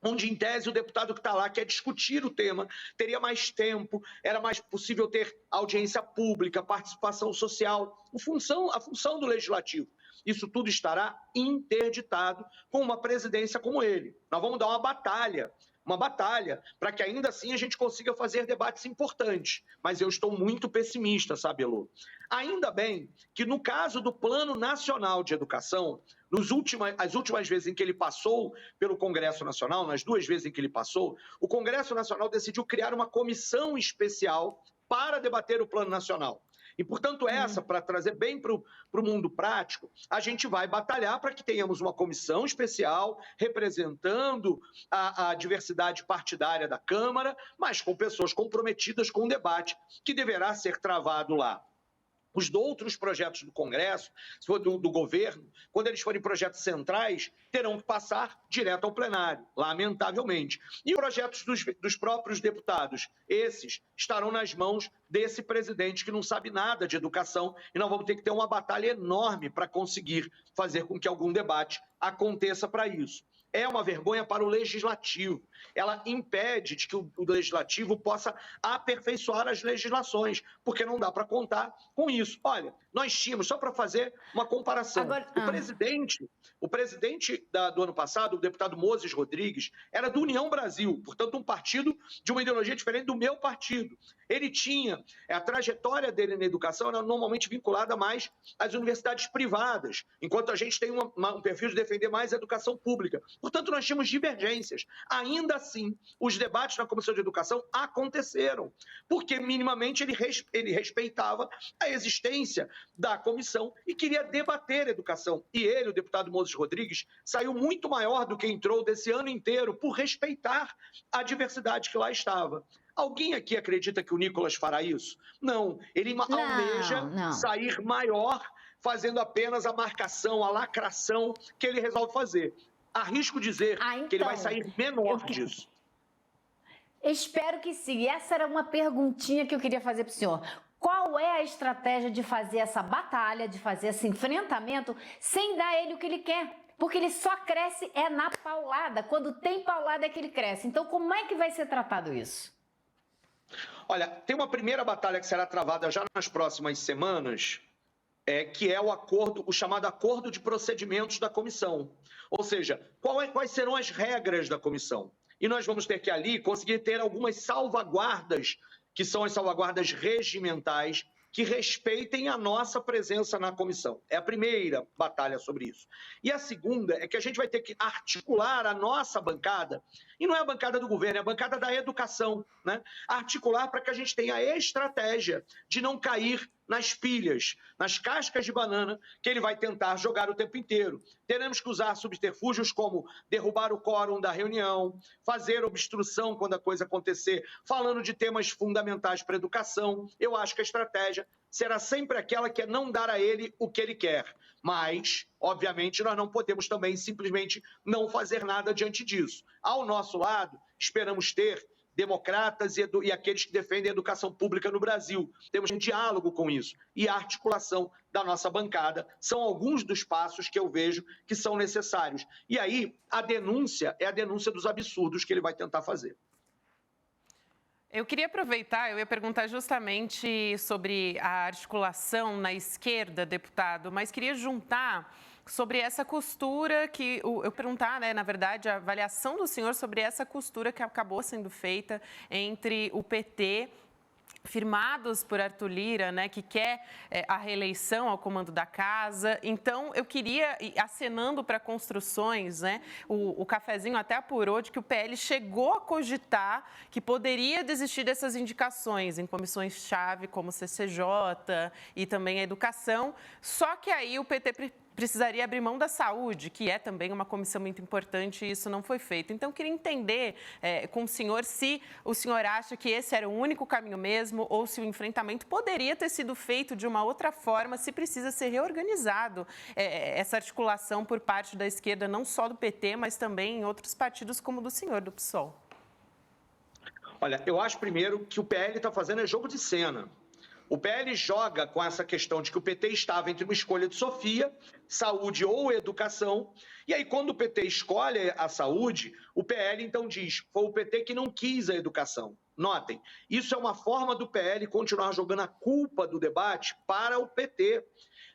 onde, em tese, o deputado que está lá quer discutir o tema, teria mais tempo, era mais possível ter audiência pública, participação social, a função do legislativo. Isso tudo estará interditado com uma presidência como ele. Nós vamos dar uma batalha para que ainda assim a gente consiga fazer debates importantes. Mas eu estou muito pessimista, sabe, Elô? Ainda bem que no caso do Plano Nacional de Educação, as últimas vezes em que ele passou pelo Congresso Nacional, nas 2 vezes em que ele passou, o Congresso Nacional decidiu criar uma comissão especial para debater o Plano Nacional. E, portanto, para trazer bem para o mundo prático, a gente vai batalhar para que tenhamos uma comissão especial representando a diversidade partidária da Câmara, mas com pessoas comprometidas com o debate que deverá ser travado lá. Os outros projetos do Congresso, se for do governo, quando eles forem projetos centrais, terão que passar direto ao plenário, lamentavelmente. E os projetos dos próprios deputados, esses estarão nas mãos desse presidente que não sabe nada de educação e nós vamos ter que ter uma batalha enorme para conseguir fazer com que algum debate aconteça para isso. É uma vergonha para o legislativo. Ela impede de que o legislativo possa aperfeiçoar as legislações, porque não dá para contar com isso. Olha, nós tínhamos, só para fazer uma comparação, o presidente do ano passado, o deputado Moses Rodrigues, era do União Brasil, portanto um partido de uma ideologia diferente do meu partido. Ele tinha, a trajetória dele na educação era normalmente vinculada mais às universidades privadas, enquanto a gente tem um perfil de defender mais a educação pública. Portanto, nós tínhamos divergências. Ainda assim, os debates na Comissão de Educação aconteceram, porque minimamente ele respeitava a existência da comissão e queria debater a educação. E ele, o deputado Moses Rodrigues, saiu muito maior do que entrou desse ano inteiro por respeitar a diversidade que lá estava. Alguém aqui acredita que o Nicolas fará isso? Não. Ele almeja sair maior, fazendo apenas a marcação, a lacração que ele resolve fazer. Arrisco dizer que ele vai sair menor disso. Espero que sim. Essa era uma perguntinha que eu queria fazer para o senhor. Qual é a estratégia de fazer essa batalha, de fazer esse enfrentamento, sem dar ele o que ele quer? Porque ele só cresce na paulada. Quando tem paulada é que ele cresce. Então, como é que vai ser tratado isso? Olha, tem uma primeira batalha que será travada já nas próximas semanas, que é o chamado acordo de procedimentos da comissão. Ou seja, quais serão as regras da comissão? E nós vamos ter que ali conseguir ter algumas salvaguardas, que são as salvaguardas regimentais, que respeitem a nossa presença na comissão. É a primeira batalha sobre isso. E a segunda é que a gente vai ter que articular a nossa bancada, e não é a bancada do governo, é a bancada da educação, né? Articular para que a gente tenha a estratégia de não cair nas pilhas, nas cascas de banana que ele vai tentar jogar o tempo inteiro. Teremos que usar subterfúgios como derrubar o quórum da reunião, fazer obstrução quando a coisa acontecer, falando de temas fundamentais para a educação. Eu acho que a estratégia será sempre aquela que é não dar a ele o que ele quer. Mas, obviamente, nós não podemos também simplesmente não fazer nada diante disso. Ao nosso lado, esperamos ter democratas e aqueles que defendem a educação pública no Brasil. Temos um diálogo com isso. E a articulação da nossa bancada são alguns dos passos que eu vejo que são necessários. E aí, a denúncia é a denúncia dos absurdos que ele vai tentar fazer. Eu queria aproveitar, eu ia perguntar justamente sobre a articulação na esquerda, deputado, mas queria juntar sobre essa costura que, eu perguntar, né, na verdade, a avaliação do senhor sobre essa costura que acabou sendo feita entre o PT, firmados por Arthur Lira, né, que quer a reeleição ao comando da casa. Então, eu queria, acenando para construções, né, o cafezinho até apurou de que o PL chegou a cogitar que poderia desistir dessas indicações em comissões-chave como CCJ e também a educação, só que aí o PT precisaria abrir mão da saúde, que é também uma comissão muito importante, e isso não foi feito. Então, eu queria entender com o senhor se o senhor acha que esse era o único caminho mesmo, ou se o enfrentamento poderia ter sido feito de uma outra forma, se precisa ser reorganizado essa articulação por parte da esquerda, não só do PT, mas também em outros partidos como o do senhor, do PSOL. Olha, eu acho primeiro que o PL está fazendo jogo de cena. O PL joga com essa questão de que o PT estava entre uma escolha de Sofia, saúde ou educação, e aí quando o PT escolhe a saúde, o PL então diz, foi o PT que não quis a educação. Notem, isso é uma forma do PL continuar jogando a culpa do debate para o PT.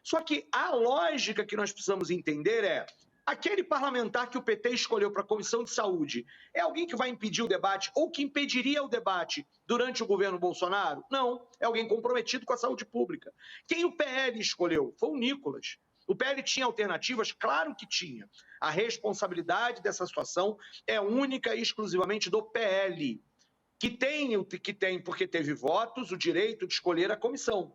Só que a lógica que nós precisamos entender é, aquele parlamentar que o PT escolheu para a Comissão de Saúde é alguém que vai impedir o debate ou que impediria o debate durante o governo Bolsonaro? Não, é alguém comprometido com a saúde pública. Quem o PL escolheu? Foi o Nicolas. O PL tinha alternativas? Claro que tinha. A responsabilidade dessa situação é única e exclusivamente do PL, que tem, porque teve votos, o direito de escolher a comissão,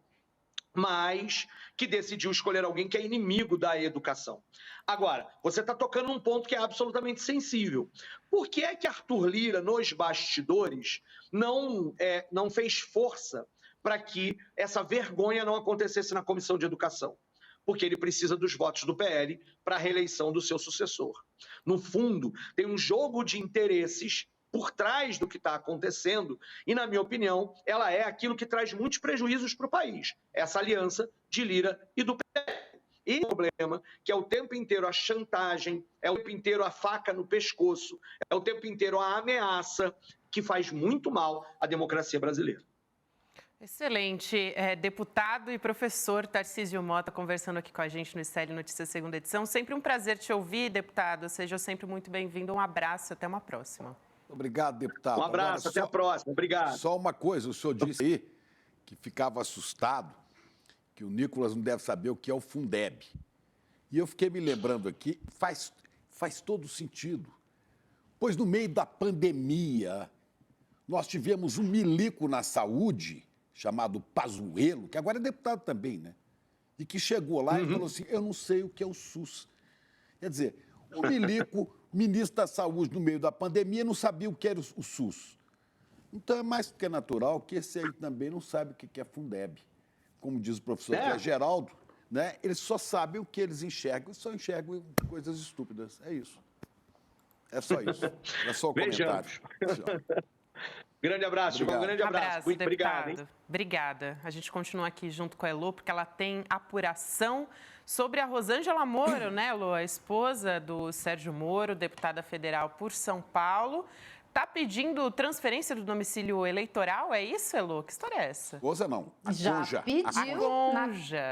mas que decidiu escolher alguém que é inimigo da educação. Agora, você está tocando num ponto que é absolutamente sensível. Por que é que Arthur Lira, nos bastidores, não fez força para que essa vergonha não acontecesse na Comissão de Educação? Porque ele precisa dos votos do PL para a reeleição do seu sucessor. No fundo, tem um jogo de interesses por trás do que está acontecendo e, na minha opinião, ela é aquilo que traz muitos prejuízos para o país, essa aliança de Lira e do PL. E o problema que é o tempo inteiro a chantagem, é o tempo inteiro a faca no pescoço, é o tempo inteiro a ameaça que faz muito mal à democracia brasileira. Excelente. Deputado e professor Tarcísio Mota conversando aqui com a gente no Estéreo Notícias, segunda edição. Sempre um prazer te ouvir, deputado. Seja sempre muito bem-vindo. Um abraço, até uma próxima. Obrigado, deputado. Um abraço, até a próxima. Obrigado. Só uma coisa, o senhor disse aí que ficava assustado, que o Nicolas não deve saber o que é o Fundeb. E eu fiquei me lembrando aqui, faz todo sentido. Pois no meio da pandemia, nós tivemos um milico na saúde, chamado Pazuello, que agora é deputado também, né? E que chegou lá e falou assim, eu não sei o que é o SUS. Quer dizer, o milico, ministro da Saúde no meio da pandemia, não sabia o que era o SUS. Então é mais do que natural que esse aí também não sabe o que é Fundeb. Como diz o professor Geraldo, né? Eles só sabem o que eles enxergam, só enxergam coisas estúpidas. É isso. É só isso. É só o comentário. Grande abraço, Obrigado. Um grande abraço. Muito obrigado. Hein? Obrigada. A gente continua aqui junto com a Elô, porque ela tem apuração sobre a Rosângela Moro, né, Elô? A esposa do Sérgio Moro, deputada federal por São Paulo. Está pedindo transferência do domicílio eleitoral, é isso, Elô? Que história é essa? Esposa não, a Já conja. pediu.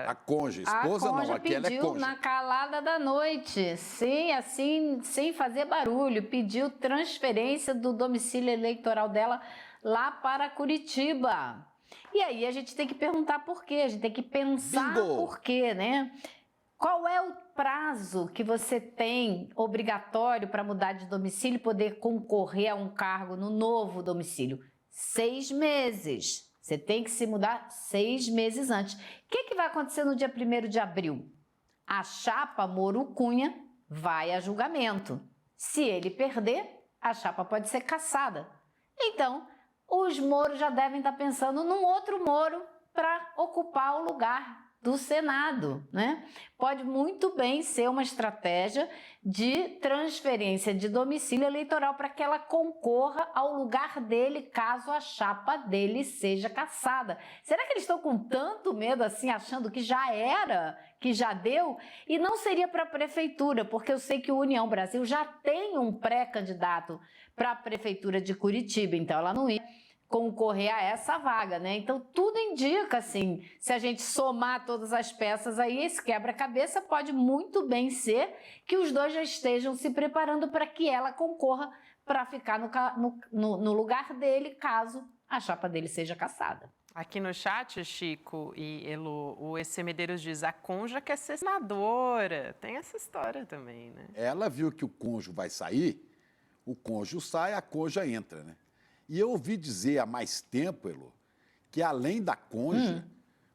A conja, esposa não, aqui ela é conja. Na calada da noite, sim, assim, sem fazer barulho, pediu transferência do domicílio eleitoral dela lá para Curitiba. E aí a gente tem que perguntar por quê, a gente tem que pensar por quê, né? Qual é o prazo que você tem obrigatório para mudar de domicílio e poder concorrer a um cargo no novo domicílio? 6 meses. Você tem que se mudar 6 meses antes. O que vai acontecer no dia 1º de abril? A chapa Moro Cunha vai a julgamento. Se ele perder, a chapa pode ser cassada. Então, os Moros já devem estar pensando num outro Moro para ocupar o lugar do Senado, né? Pode muito bem ser uma estratégia de transferência de domicílio eleitoral para que ela concorra ao lugar dele caso a chapa dele seja cassada. Será que eles estão com tanto medo assim, achando que já era, que já deu? E não seria para a prefeitura, porque eu sei que o União Brasil já tem um pré-candidato para a prefeitura de Curitiba, então ela não ia concorrer a essa vaga, né? Então tudo indica, assim, se a gente somar todas as peças aí, esse quebra-cabeça pode muito bem ser que os dois já estejam se preparando para que ela concorra para ficar no lugar dele, caso a chapa dele seja cassada. Aqui no chat, Chico e Elo, o EC Medeiros diz, a Conja quer ser senadora. Tem essa história também, né? Ela viu que o cônjuge vai sair, o cônjuge sai, a Conja entra, né? E eu ouvi dizer há mais tempo, Elo, que além da Conja,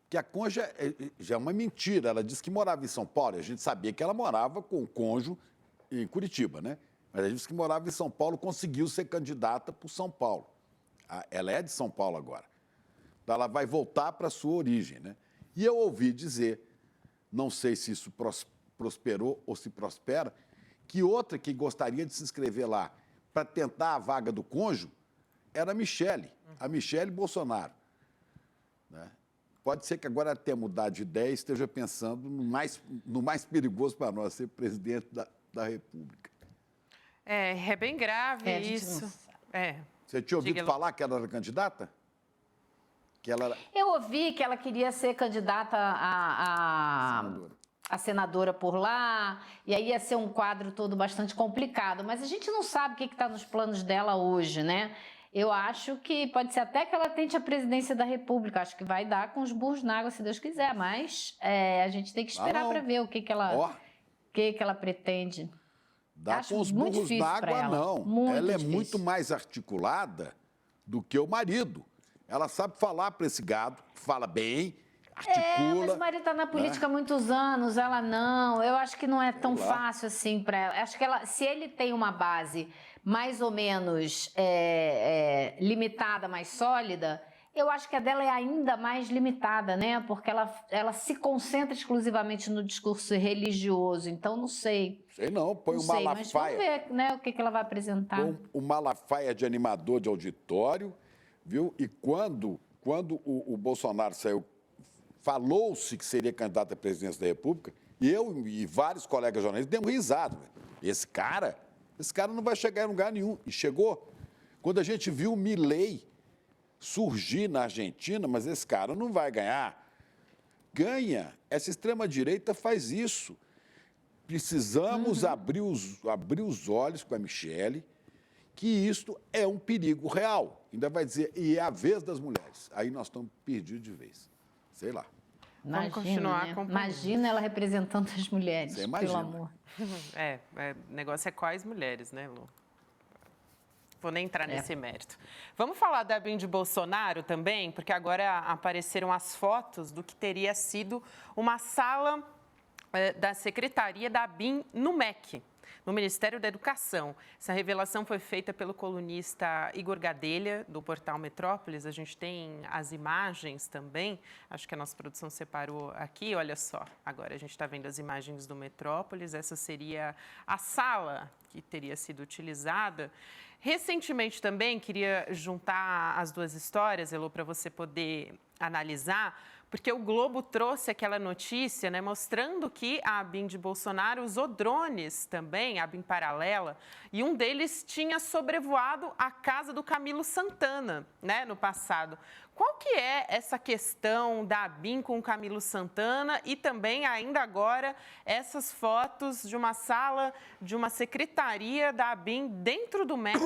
que a Conja já é uma mentira, ela disse que morava em São Paulo, e a gente sabia que ela morava com o cônjuge em Curitiba, né? Mas ela disse que morava em São Paulo, conseguiu ser candidata por São Paulo. Ela é de São Paulo agora. Então ela vai voltar para a sua origem, né? E eu ouvi dizer, não sei se isso prosperou ou se prospera, que outra que gostaria de se inscrever lá para tentar a vaga do cônjuge era a Michele Bolsonaro. Né? Pode ser que agora ela tenha mudado de ideia e esteja pensando no mais perigoso para nós, ser presidente da República. É bem grave isso. Você tinha ouvido falar que ela era candidata? Eu ouvi que ela queria ser candidata a senadora por lá, e aí ia ser um quadro todo bastante complicado, mas a gente não sabe o que está nos planos dela hoje, né? Eu acho que pode ser até que ela tente a presidência da República, acho que vai dar com os burros na água, se Deus quiser, mas a gente tem que esperar para ver o que ela pretende. Dá com os burros na água, não. Ela é muito mais articulada do que o marido. Ela sabe falar para esse gado, fala bem, articula. Mas o marido está na política há muitos anos, ela não. Eu acho que não é tão fácil assim para ela. Acho que se ele tem uma base mais ou menos limitada, mais sólida, eu acho que a dela é ainda mais limitada, né? Porque ela se concentra exclusivamente no discurso religioso. Então, não sei. Sei não, põe o Malafaia. Mas vamos ver, né, o que ela vai apresentar. Põe o Malafaia de animador de auditório, viu? E quando o Bolsonaro saiu, falou-se que seria candidato à presidência da República, e eu e vários colegas jornalistas demos risada. Esse cara não vai chegar em lugar nenhum. E chegou. Quando a gente viu o Milei surgir na Argentina, mas esse cara não vai ganhar. Ganha. Essa extrema-direita faz isso. Precisamos abrir os olhos com a Michele, que isto é um perigo real. Ainda vai dizer, e é a vez das mulheres. Aí nós estamos perdidos de vez. Sei lá. Vamos continuar acompanhando. Imagina ela representando as mulheres, pelo amor. O negócio é quais mulheres, né, Lu? Vou nem entrar nesse mérito. Vamos falar da ABIN de Bolsonaro também, porque agora apareceram as fotos do que teria sido uma sala da Secretaria da ABIN no MEC, no Ministério da Educação. Essa revelação foi feita pelo colunista Igor Gadelha, do portal Metrópolis. A gente tem as imagens também, acho que a nossa produção separou aqui, olha só. Agora a gente está vendo as imagens do Metrópolis, essa seria a sala que teria sido utilizada. Recentemente também, queria juntar as duas histórias, Elô, para você poder analisar, porque o Globo trouxe aquela notícia, né, mostrando que a ABIN de Bolsonaro usou drones também, a ABIN paralela, e um deles tinha sobrevoado a casa do Camilo Santana, né, no passado. Qual que é essa questão da ABIN com o Camilo Santana e também, ainda agora, essas fotos de uma sala de uma secretaria da ABIN dentro do MEC?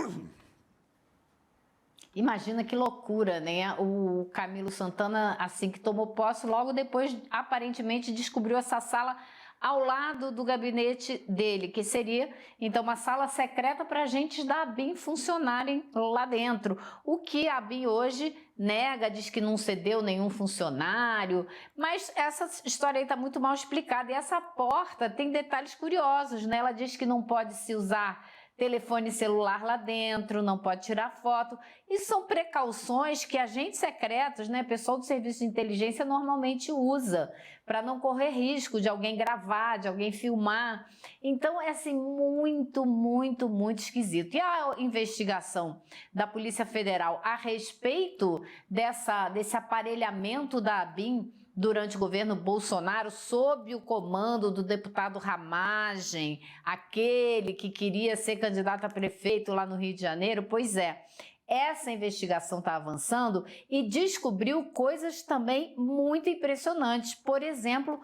Imagina que loucura, né? O Camilo Santana, assim que tomou posse, logo depois, aparentemente, descobriu essa sala ao lado do gabinete dele, que seria, então, uma sala secreta para agentes da ABIN funcionarem lá dentro. O que a ABIN hoje nega, diz que não cedeu nenhum funcionário, mas essa história aí está muito mal explicada. E essa porta tem detalhes curiosos, né? Ela diz que não pode se usar telefone celular lá dentro, não pode tirar foto. E são precauções que agentes secretos, né, pessoal do serviço de inteligência normalmente usa para não correr risco de alguém gravar, de alguém filmar. Então é assim muito, muito, muito esquisito. E a investigação da Polícia Federal a respeito desse aparelhamento da ABIN durante o governo Bolsonaro, sob o comando do deputado Ramagem, aquele que queria ser candidato a prefeito lá no Rio de Janeiro, pois é, essa investigação está avançando e descobriu coisas também muito impressionantes. Por exemplo,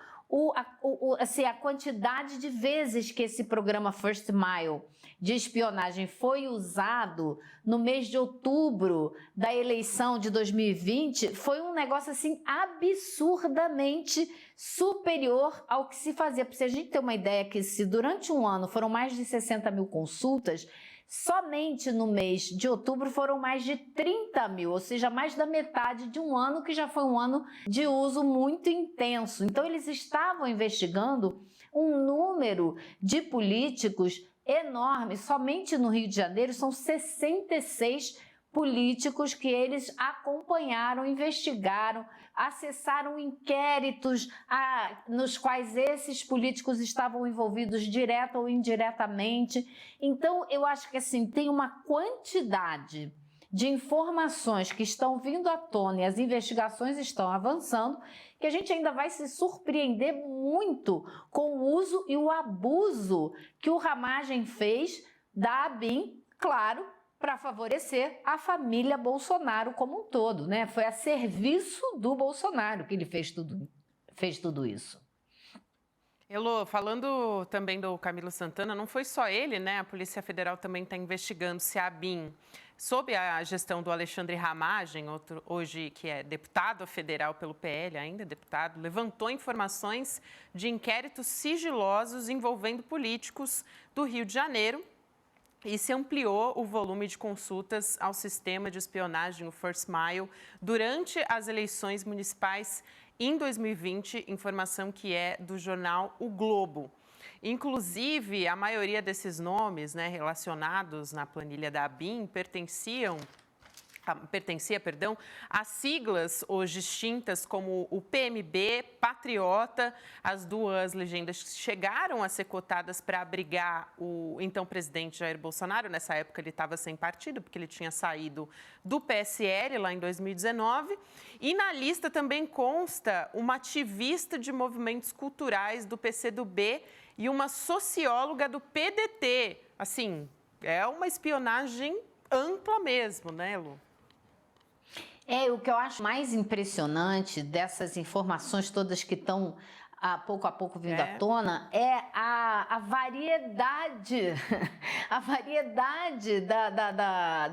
a quantidade de vezes que esse programa First Mile de espionagem foi usado no mês de outubro da eleição de 2020 foi um negócio assim absurdamente superior ao que se fazia. Para a gente ter uma ideia que se durante um ano foram mais de 60 mil consultas, somente no mês de outubro foram mais de 30 mil, ou seja, mais da metade de um ano que já foi um ano de uso muito intenso. Então eles estavam investigando um número de políticos enorme. Somente no Rio de Janeiro são 66 políticos que eles acompanharam, investigaram, acessaram inquéritos nos quais esses políticos estavam envolvidos direta ou indiretamente. Então, eu acho que assim, tem uma quantidade de informações que estão vindo à tona e as investigações estão avançando, que a gente ainda vai se surpreender muito com o uso e o abuso que o Ramagem fez da ABIN, claro, para favorecer a família Bolsonaro como um todo, né? Foi a serviço do Bolsonaro que ele fez tudo isso. Elô, falando também do Camilo Santana, não foi só ele, né? A Polícia Federal também está investigando se a ABIN, sob a gestão do Alexandre Ramagem, outro, hoje que é deputado federal pelo PL, ainda deputado, levantou informações de inquéritos sigilosos envolvendo políticos do Rio de Janeiro e se ampliou o volume de consultas ao sistema de espionagem, o First Mile, durante as eleições municipais em 2020, informação que é do jornal O Globo. Inclusive, a maioria desses nomes, né, relacionados na planilha da ABIN pertencia, a siglas hoje extintas como o PMB, Patriota. As duas legendas chegaram a ser cotadas para abrigar o então presidente Jair Bolsonaro. Nessa época ele estava sem partido, porque ele tinha saído do PSL lá em 2019. E na lista também consta uma ativista de movimentos culturais do PCdoB e uma socióloga do PDT. Assim, é uma espionagem ampla mesmo, né, Lu? O que eu acho mais impressionante dessas informações todas que estão a pouco vindo à tona é a variedade,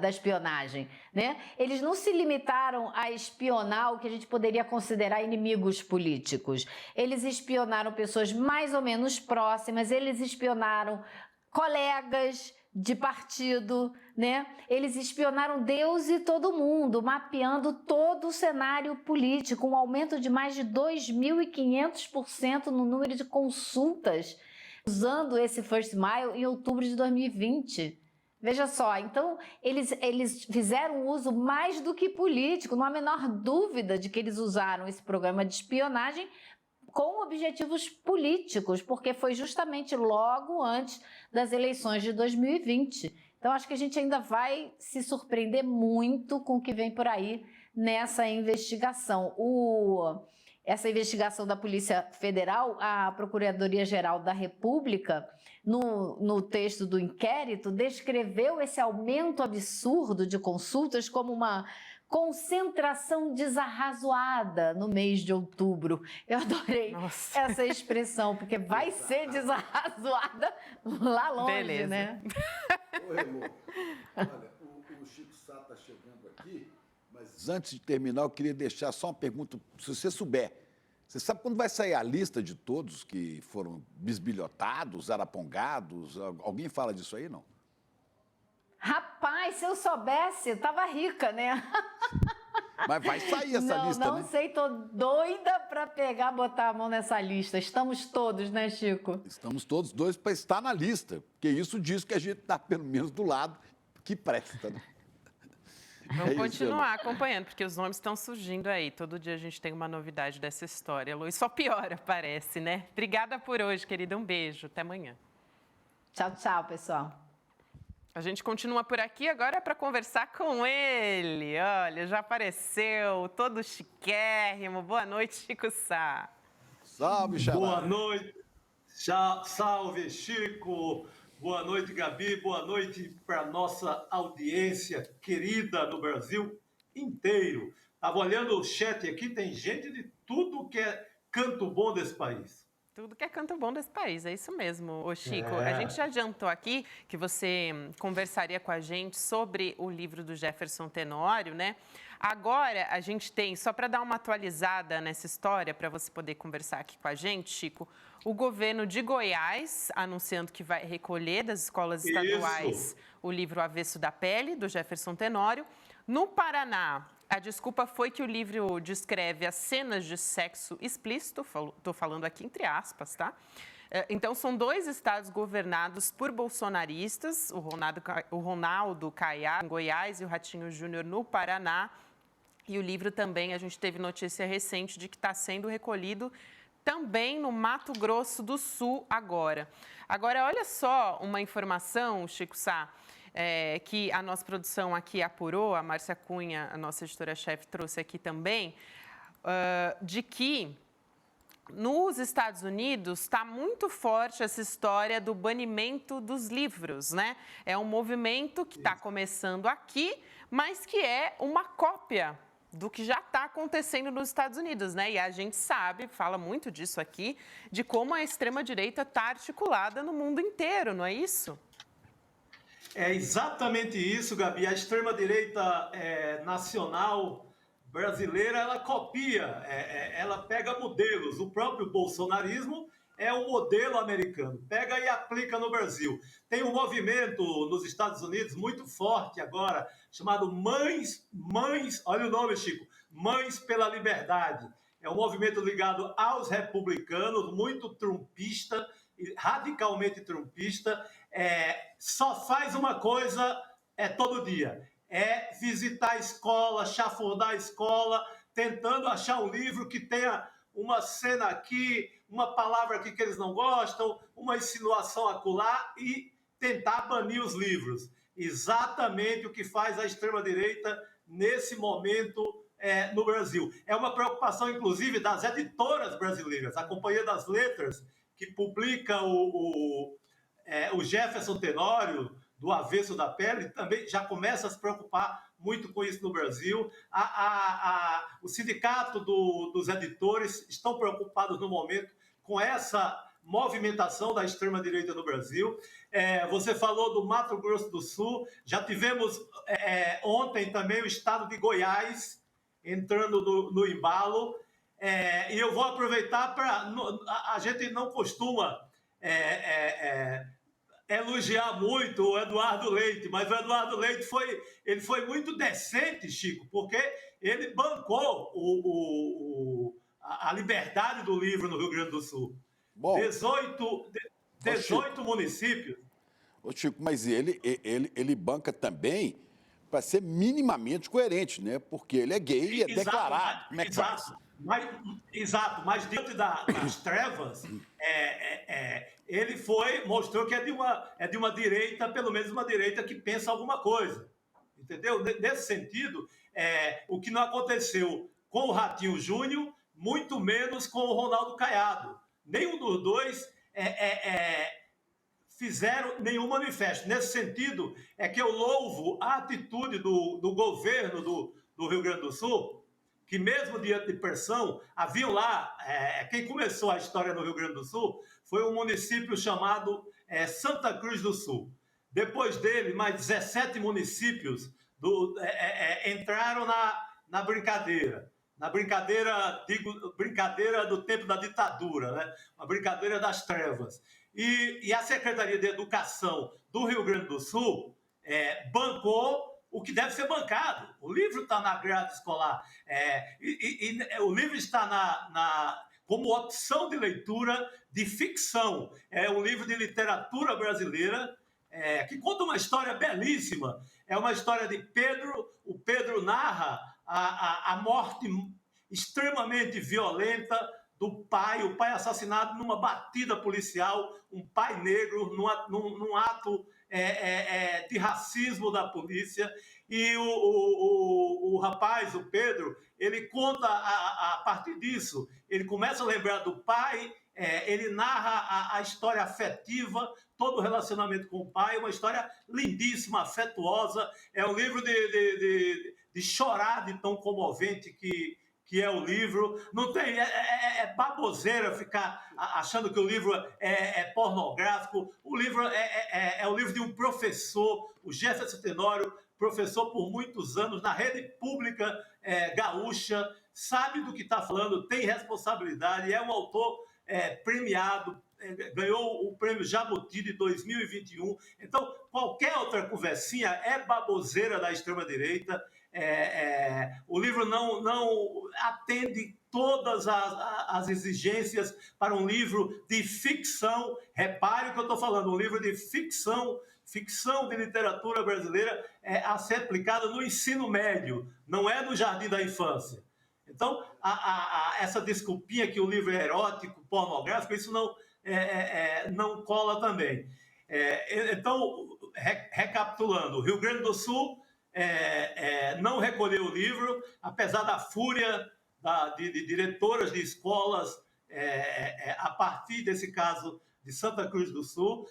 da espionagem, né? Eles não se limitaram a espionar o que a gente poderia considerar inimigos políticos. Eles espionaram pessoas mais ou menos próximas, eles espionaram colegas de partido, né? Eles espionaram Deus e todo mundo, mapeando todo o cenário político, um aumento de mais de 2.500% no número de consultas usando esse First Mile em outubro de 2020. Veja só, então eles fizeram uso mais do que político, não há a menor dúvida de que eles usaram esse programa de espionagem com objetivos políticos, porque foi justamente logo antes das eleições de 2020. Então, acho que a gente ainda vai se surpreender muito com o que vem por aí nessa investigação. Essa investigação da Polícia Federal, a Procuradoria-Geral da República, no texto do inquérito, descreveu esse aumento absurdo de consultas como uma concentração desarrazoada no mês de outubro. Eu adorei essa expressão, porque vai ser desarrazoada lá longe, beleza, né? Ô, Elô, olha, o Chico Sá está chegando aqui, mas antes de terminar, eu queria deixar só uma pergunta, se você souber, Você sabe quando vai sair a lista de todos que foram bisbilhotados, arapongados? Alguém fala disso aí, não? Rapaz, se eu soubesse, eu tava rica, né? Mas vai sair essa lista, né? Não sei, tô doida para pegar, botar a mão nessa lista. Estamos todos, né, Chico? Estamos todos dois para estar na lista, porque isso diz que a gente está pelo menos do lado que presta, né? Vamos continuar acompanhando, porque os nomes estão surgindo aí. Todo dia a gente tem uma novidade dessa história. Luiz, só piora, parece, né? Obrigada por hoje, querida. Um beijo. Até amanhã. Tchau, tchau, pessoal. A gente continua por aqui agora para conversar com ele. Olha, já apareceu, todo chiquérrimo. Boa noite, Chico Sá. Salve, Xará. Boa noite. Salve, Chico. Boa noite, Gabi. Boa noite para a nossa audiência querida no Brasil inteiro. Estava olhando o chat aqui, tem gente de tudo que é canto bom desse país. Tudo que é canto bom desse país, é isso mesmo, ô Chico. A gente já adiantou aqui que você conversaria com a gente sobre o livro do Jefferson Tenório, né? Agora a gente tem, só para dar uma atualizada nessa história, para você poder conversar aqui com a gente, Chico, o governo de Goiás anunciando que vai recolher das escolas estaduais o livro Avesso da Pele, do Jefferson Tenório. No Paraná, a desculpa foi que o livro descreve as cenas de sexo explícito, estou falando aqui entre aspas, tá? Então, são 2 estados governados por bolsonaristas, o Ronaldo Caiá, em Goiás, e o Ratinho Júnior, no Paraná. E o livro também, a gente teve notícia recente de que está sendo recolhido também no Mato Grosso do Sul agora. Agora, olha só uma informação, Chico Sá, que a nossa produção aqui apurou, a Márcia Cunha, a nossa editora-chefe, trouxe aqui também, de que nos Estados Unidos está muito forte essa história do banimento dos livros, né? É um movimento que está começando aqui, mas que é uma cópia do que já está acontecendo nos Estados Unidos, né? E a gente sabe, fala muito disso aqui, de como a extrema-direita está articulada no mundo inteiro, não é isso? É exatamente isso, Gabi. A extrema-direita nacional brasileira, ela copia, ela pega modelos. O próprio bolsonarismo é um modelo americano. Pega e aplica no Brasil. Tem um movimento nos Estados Unidos muito forte agora, chamado Mães, olha o nome, Chico, Mães pela Liberdade. É um movimento ligado aos republicanos, muito trumpista, radicalmente trumpista, só faz uma coisa todo dia, visitar a escola, chafurdar a escola, tentando achar um livro que tenha uma cena aqui, uma palavra aqui que eles não gostam, uma insinuação acolá e tentar banir os livros. Exatamente o que faz a extrema-direita nesse momento no Brasil. É uma preocupação, inclusive, das editoras brasileiras. A Companhia das Letras, que publica o Jefferson Tenório, do Avesso da Pele, também já começa a se preocupar muito com isso no Brasil. O sindicato dos editores estão preocupados no momento com essa movimentação da extrema-direita no Brasil. Você falou do Mato Grosso do Sul, já tivemos ontem também o estado de Goiás entrando no embalo, e eu vou aproveitar para... A gente não costuma elogiar muito o Eduardo Leite, mas o Eduardo Leite foi muito decente, Chico, porque ele bancou a liberdade do livro no Rio Grande do Sul. Bom, 18 municípios. Ô Chico, mas ele banca também para ser minimamente coerente, né? Porque ele é gay e é declarado. Como é que faz? Mas diante das trevas, ele mostrou que é de uma direita, pelo menos uma direita que pensa alguma coisa. Entendeu? Nesse sentido, o que não aconteceu com o Ratinho Júnior, muito menos com o Ronaldo Caiado. Nenhum dos dois fizeram nenhum manifesto. Nesse sentido, é que eu louvo a atitude do governo do Rio Grande do Sul, que mesmo diante de pressão, haviam lá, quem começou a história no Rio Grande do Sul foi um município chamado Santa Cruz do Sul. Depois dele, mais 17 municípios entraram na brincadeira. na brincadeira, brincadeira do tempo da ditadura, né? Uma brincadeira das trevas. E a Secretaria de Educação do Rio Grande do Sul bancou o que deve ser bancado. O livro está na grade escolar, o livro está como opção de leitura de ficção. É um livro de literatura brasileira que conta uma história belíssima. É uma história de Pedro. O Pedro narra a morte extremamente violenta do pai, o pai assassinado numa batida policial, um pai negro, num ato de racismo da polícia. E o rapaz, o Pedro, ele conta a partir disso, ele começa a lembrar do pai, ele narra a história afetiva, todo o relacionamento com o pai, uma história lindíssima, afetuosa. É um livro de chorar de tão comovente que é o livro. Não tem, baboseira ficar achando que o livro é pornográfico. O livro é o livro de um professor, o Jefferson Tenório, professor por muitos anos na rede pública gaúcha, sabe do que está falando, tem responsabilidade, é um autor premiado, ganhou o prêmio Jabuti de 2021. Então, qualquer outra conversinha é baboseira da extrema-direita. O livro não atende todas as exigências para um livro de ficção. Repare o que eu estou falando, um livro de ficção de literatura brasileira a ser aplicada no ensino médio, não é no jardim da infância. Então, essa desculpinha que o livro é erótico, pornográfico, isso não cola também. Então, recapitulando, o Rio Grande do Sul não recolheu o livro, apesar da fúria de diretoras de escolas a partir desse caso de Santa Cruz do Sul.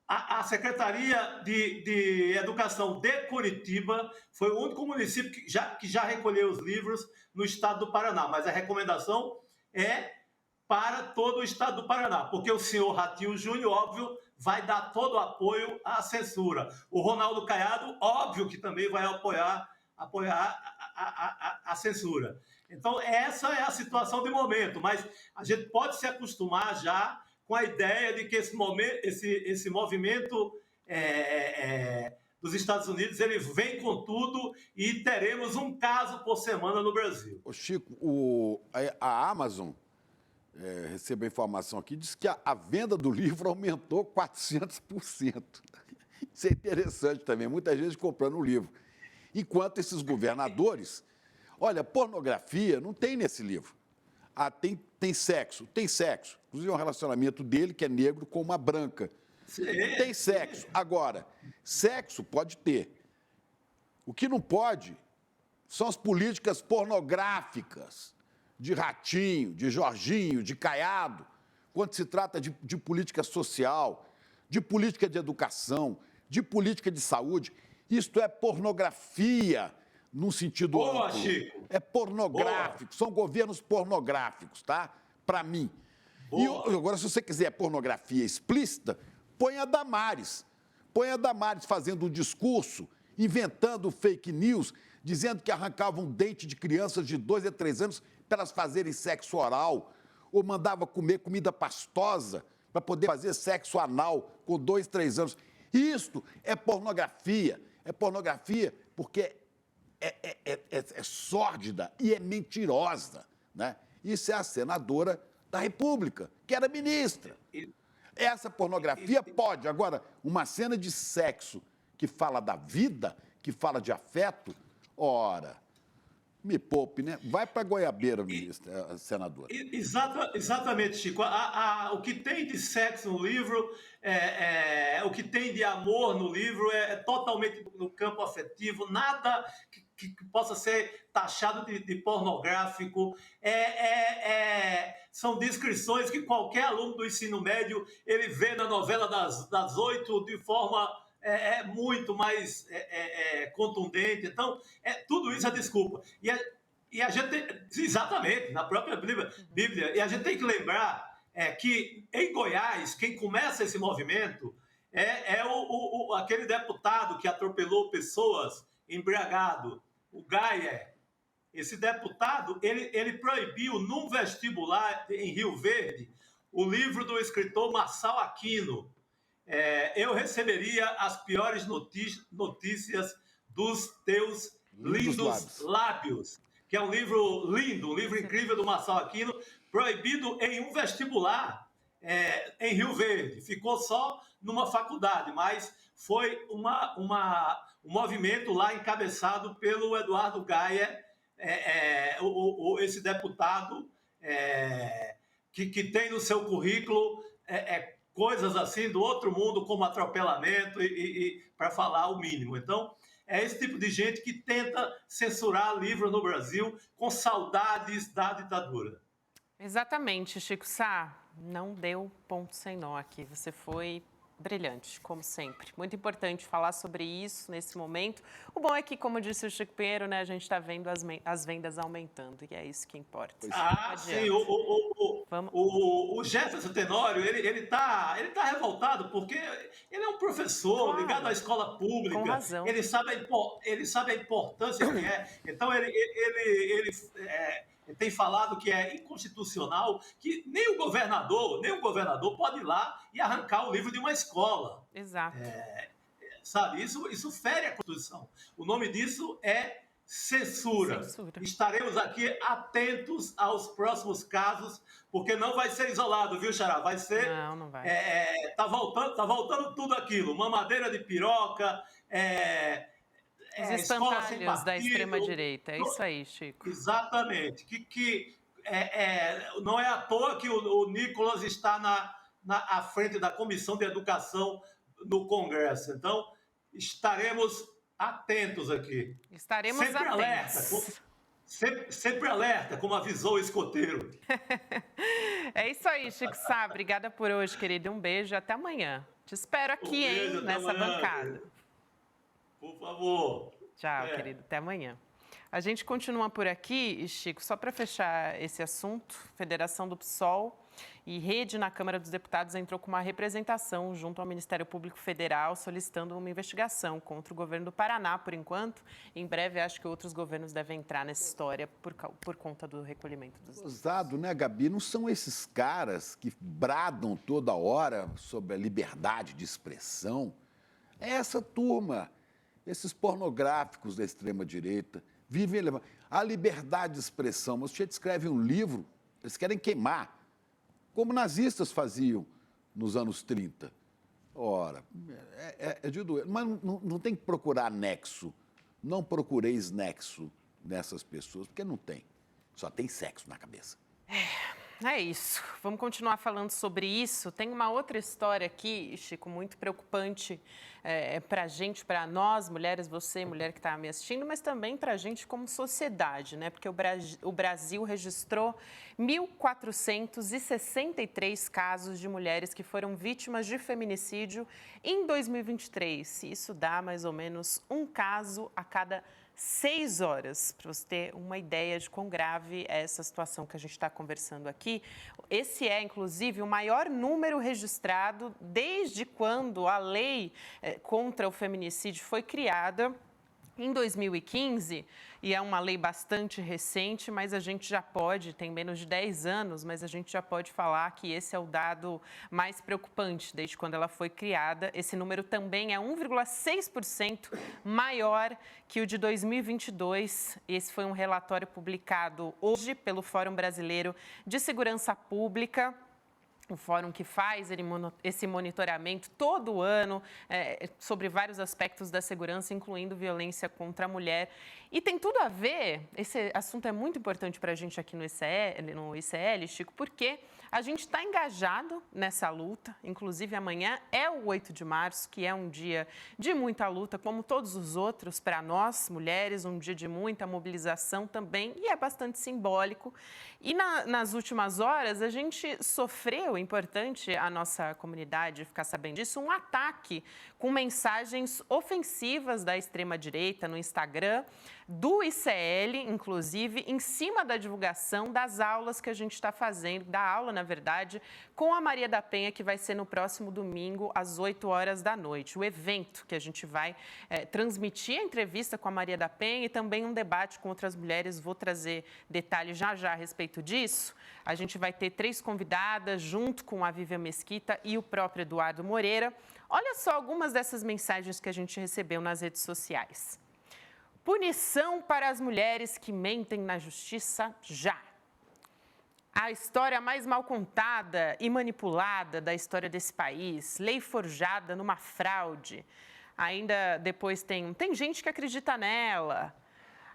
A Secretaria de Educação de Curitiba foi o único município que já recolheu os livros no estado do Paraná, mas a recomendação é para todo o estado do Paraná, porque o senhor Ratinho Júnior, óbvio, vai dar todo o apoio à censura. O Ronaldo Caiado, óbvio que também vai apoiar a censura. Então, essa é a situação de momento, mas a gente pode se acostumar já com a ideia de que esse movimento dos Estados Unidos ele vem com tudo e teremos um caso por semana no Brasil. Ô Chico, a Amazon, recebo a informação aqui, diz que a venda do livro aumentou 400%. Isso é interessante também, muita gente comprando o livro. Enquanto esses governadores... Olha, pornografia não tem nesse livro. Tem sexo. Inclusive, é um relacionamento dele, que é negro, com uma branca. Sim. Tem sexo. Agora, sexo pode ter. O que não pode são as políticas pornográficas de Ratinho, de Jorginho, de Caiado, quando se trata de política social, de política de educação, de política de saúde. Isto é pornografia num sentido amplo. Chico. É pornográfico, boa. São governos pornográficos, tá? Para mim. Boa. E agora, se você quiser pornografia explícita, põe a Damares. Põe a Damares fazendo um discurso, inventando fake news, dizendo que arrancavam um dente de crianças de 2 a 3 anos para elas fazerem sexo oral, ou mandava comer comida pastosa para poder fazer sexo anal com 2, 3 anos. Isto é pornografia. É pornografia porque é sórdida e é mentirosa, né? Isso é a senadora da República, que era ministra. Essa pornografia pode. Agora, uma cena de sexo que fala da vida, que fala de afeto, ora, me poupe, né? Vai para Goiabeira, ministra, senadora. Exatamente, Chico. O que tem de sexo no livro, o que tem de amor no livro é totalmente no campo afetivo, nada que possa ser taxado de pornográfico. São descrições que qualquer aluno do ensino médio ele vê na novela das 8 de forma muito mais contundente. Então, tudo isso é desculpa. E a gente tem, exatamente, na própria Bíblia, e a gente tem que lembrar que em Goiás, quem começa esse movimento é aquele deputado que atropelou pessoas embriagado. o Gaia, esse deputado, ele proibiu num vestibular em Rio Verde o livro do escritor Marçal Aquino. Eu receberia as piores notícias dos teus lindos lábios, que é um livro lindo, um livro incrível do Marçal Aquino, proibido em um vestibular em Rio Verde. Ficou só numa faculdade, mas foi um movimento lá encabeçado pelo Eduardo Gaia, esse deputado que tem no seu currículo coisas assim do outro mundo, como atropelamento, e para falar o mínimo. Então, é esse tipo de gente que tenta censurar livros no Brasil com saudades da ditadura. Exatamente, Chico Sá. Não deu ponto sem nó aqui. Você foi brilhante, como sempre. Muito importante falar sobre isso nesse momento. O bom é que, como disse o Chico Pinheiro, né, a gente está vendo as vendas aumentando, e é isso que importa. Sim, o Jefferson Tenório, ele tá revoltado porque ele é um professor ligado à escola pública. Com razão. Ele sabe a importância que é. Então, ele tem falado que é inconstitucional, que nem o governador pode ir lá e arrancar o livro de uma escola. Exato. Sabe, isso fere a Constituição. O nome disso é censura. Estaremos aqui atentos aos próximos casos, porque não vai ser isolado, viu, Xará? Vai ser... Não vai. Tá voltando tudo aquilo. Mamadeira de piroca, os espantalhos da extrema-direita, é isso aí, Chico. Exatamente. Não é à toa que o Nicolas está à frente da Comissão de Educação no Congresso. Então, estaremos atentos aqui. Estaremos sempre atentos. Sempre alerta, como avisou o escoteiro. É isso aí, Chico Sá. Obrigada por hoje, querido. Um beijo e até amanhã. Te espero aqui, hein, nessa bancada. Por favor. Tchau, querido. Até amanhã. A gente continua por aqui, Chico, só para fechar esse assunto, Federação do PSOL e Rede na Câmara dos Deputados entrou com uma representação junto ao Ministério Público Federal solicitando uma investigação contra o governo do Paraná, por enquanto. Em breve, acho que outros governos devem entrar nessa história por conta do recolhimento dos... Gozado, né, Gabi? Não são esses caras que bradam toda hora sobre a liberdade de expressão? É essa turma. Esses pornográficos da extrema-direita vivem levando a liberdade de expressão. Mas você escreve um livro, eles querem queimar, como nazistas faziam nos anos 30. Ora, é de doer. Mas não tem que procurar nexo. Não procureis nexo nessas pessoas, porque não tem. Só tem sexo na cabeça. É isso. Vamos continuar falando sobre isso. Tem uma outra história aqui, Chico, muito preocupante para a gente, para nós, mulheres, você, mulher que está me assistindo, mas também para a gente como sociedade, né? Porque o Brasil registrou 1.463 casos de mulheres que foram vítimas de feminicídio em 2023. Isso dá mais ou menos um caso a cada 6 horas, para você ter uma ideia de quão grave é essa situação que a gente está conversando aqui. Esse é, inclusive, o maior número registrado desde quando a lei contra o feminicídio foi criada em 2015, e é uma lei bastante recente, mas a gente já pode, tem menos de 10 anos, mas a gente já pode falar que esse é o dado mais preocupante desde quando ela foi criada. Esse número também é 1,6% maior que o de 2022. Esse foi um relatório publicado hoje pelo Fórum Brasileiro de Segurança Pública, o fórum que faz esse monitoramento todo ano sobre vários aspectos da segurança, incluindo violência contra a mulher. E tem tudo a ver, esse assunto é muito importante para a gente aqui no ICL, Chico, porque a gente está engajado nessa luta. Inclusive, amanhã é o 8 de março, que é um dia de muita luta, como todos os outros, para nós, mulheres, um dia de muita mobilização também, e é bastante simbólico. E nas últimas horas, a gente sofreu, é importante a nossa comunidade ficar sabendo disso, um ataque com mensagens ofensivas da extrema-direita no Instagram, do ICL, inclusive, em cima da divulgação das aulas que a gente está fazendo, da aula, na verdade, com a Maria da Penha, que vai ser no próximo domingo, às 8 horas da noite. O evento que a gente vai transmitir a entrevista com a Maria da Penha e também um debate com outras mulheres. Vou trazer detalhes já a respeito disso. A gente vai ter 3 convidadas, junto com a Vivian Mesquita e o próprio Eduardo Moreira. Olha só algumas dessas mensagens que a gente recebeu nas redes sociais. Punição para as mulheres que mentem na justiça já. A história mais mal contada e manipulada da história desse país. Lei forjada numa fraude. Ainda depois tem gente que acredita nela.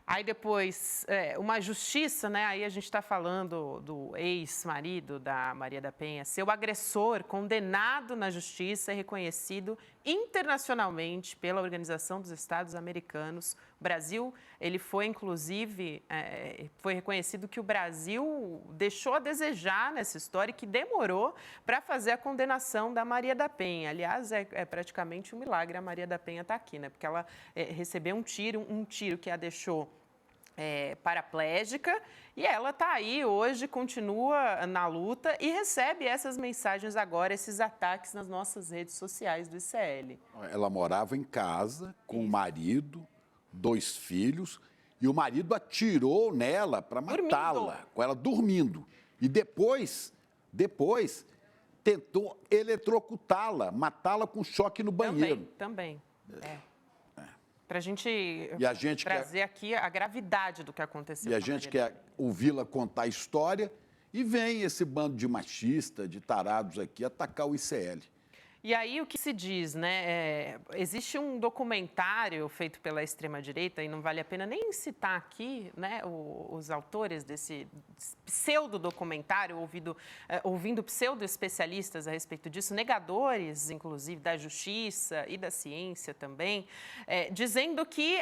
Aí depois, uma justiça, né? Aí a gente está falando do ex-marido da Maria da Penha, seu agressor condenado na justiça e reconhecido internacionalmente pela Organização dos Estados Americanos. O Brasil, ele foi, inclusive, foi reconhecido que o Brasil deixou a desejar nessa história e que demorou para fazer a condenação da Maria da Penha. Aliás, é praticamente um milagre a Maria da Penha estar aqui, né? Porque ela recebeu um tiro que a deixou paraplégica, e ela está aí hoje, continua na luta e recebe essas mensagens agora, esses ataques nas nossas redes sociais do ICL. Ela morava em casa com o marido, 2 filhos, e o marido atirou nela para matá-la, com ela dormindo. E depois tentou eletrocutá-la, matá-la com choque no banheiro. Também. Para a gente trazer aqui a gravidade do que aconteceu. E a gente quer ouvi-la contar a história e vem esse bando de machistas, de tarados aqui, atacar o ICL. E aí o que se diz, né? Existe um documentário feito pela extrema-direita, e não vale a pena nem citar aqui, né, os autores desse pseudo-documentário, ouvindo pseudo-especialistas a respeito disso, negadores, inclusive, da justiça e da ciência também, dizendo que,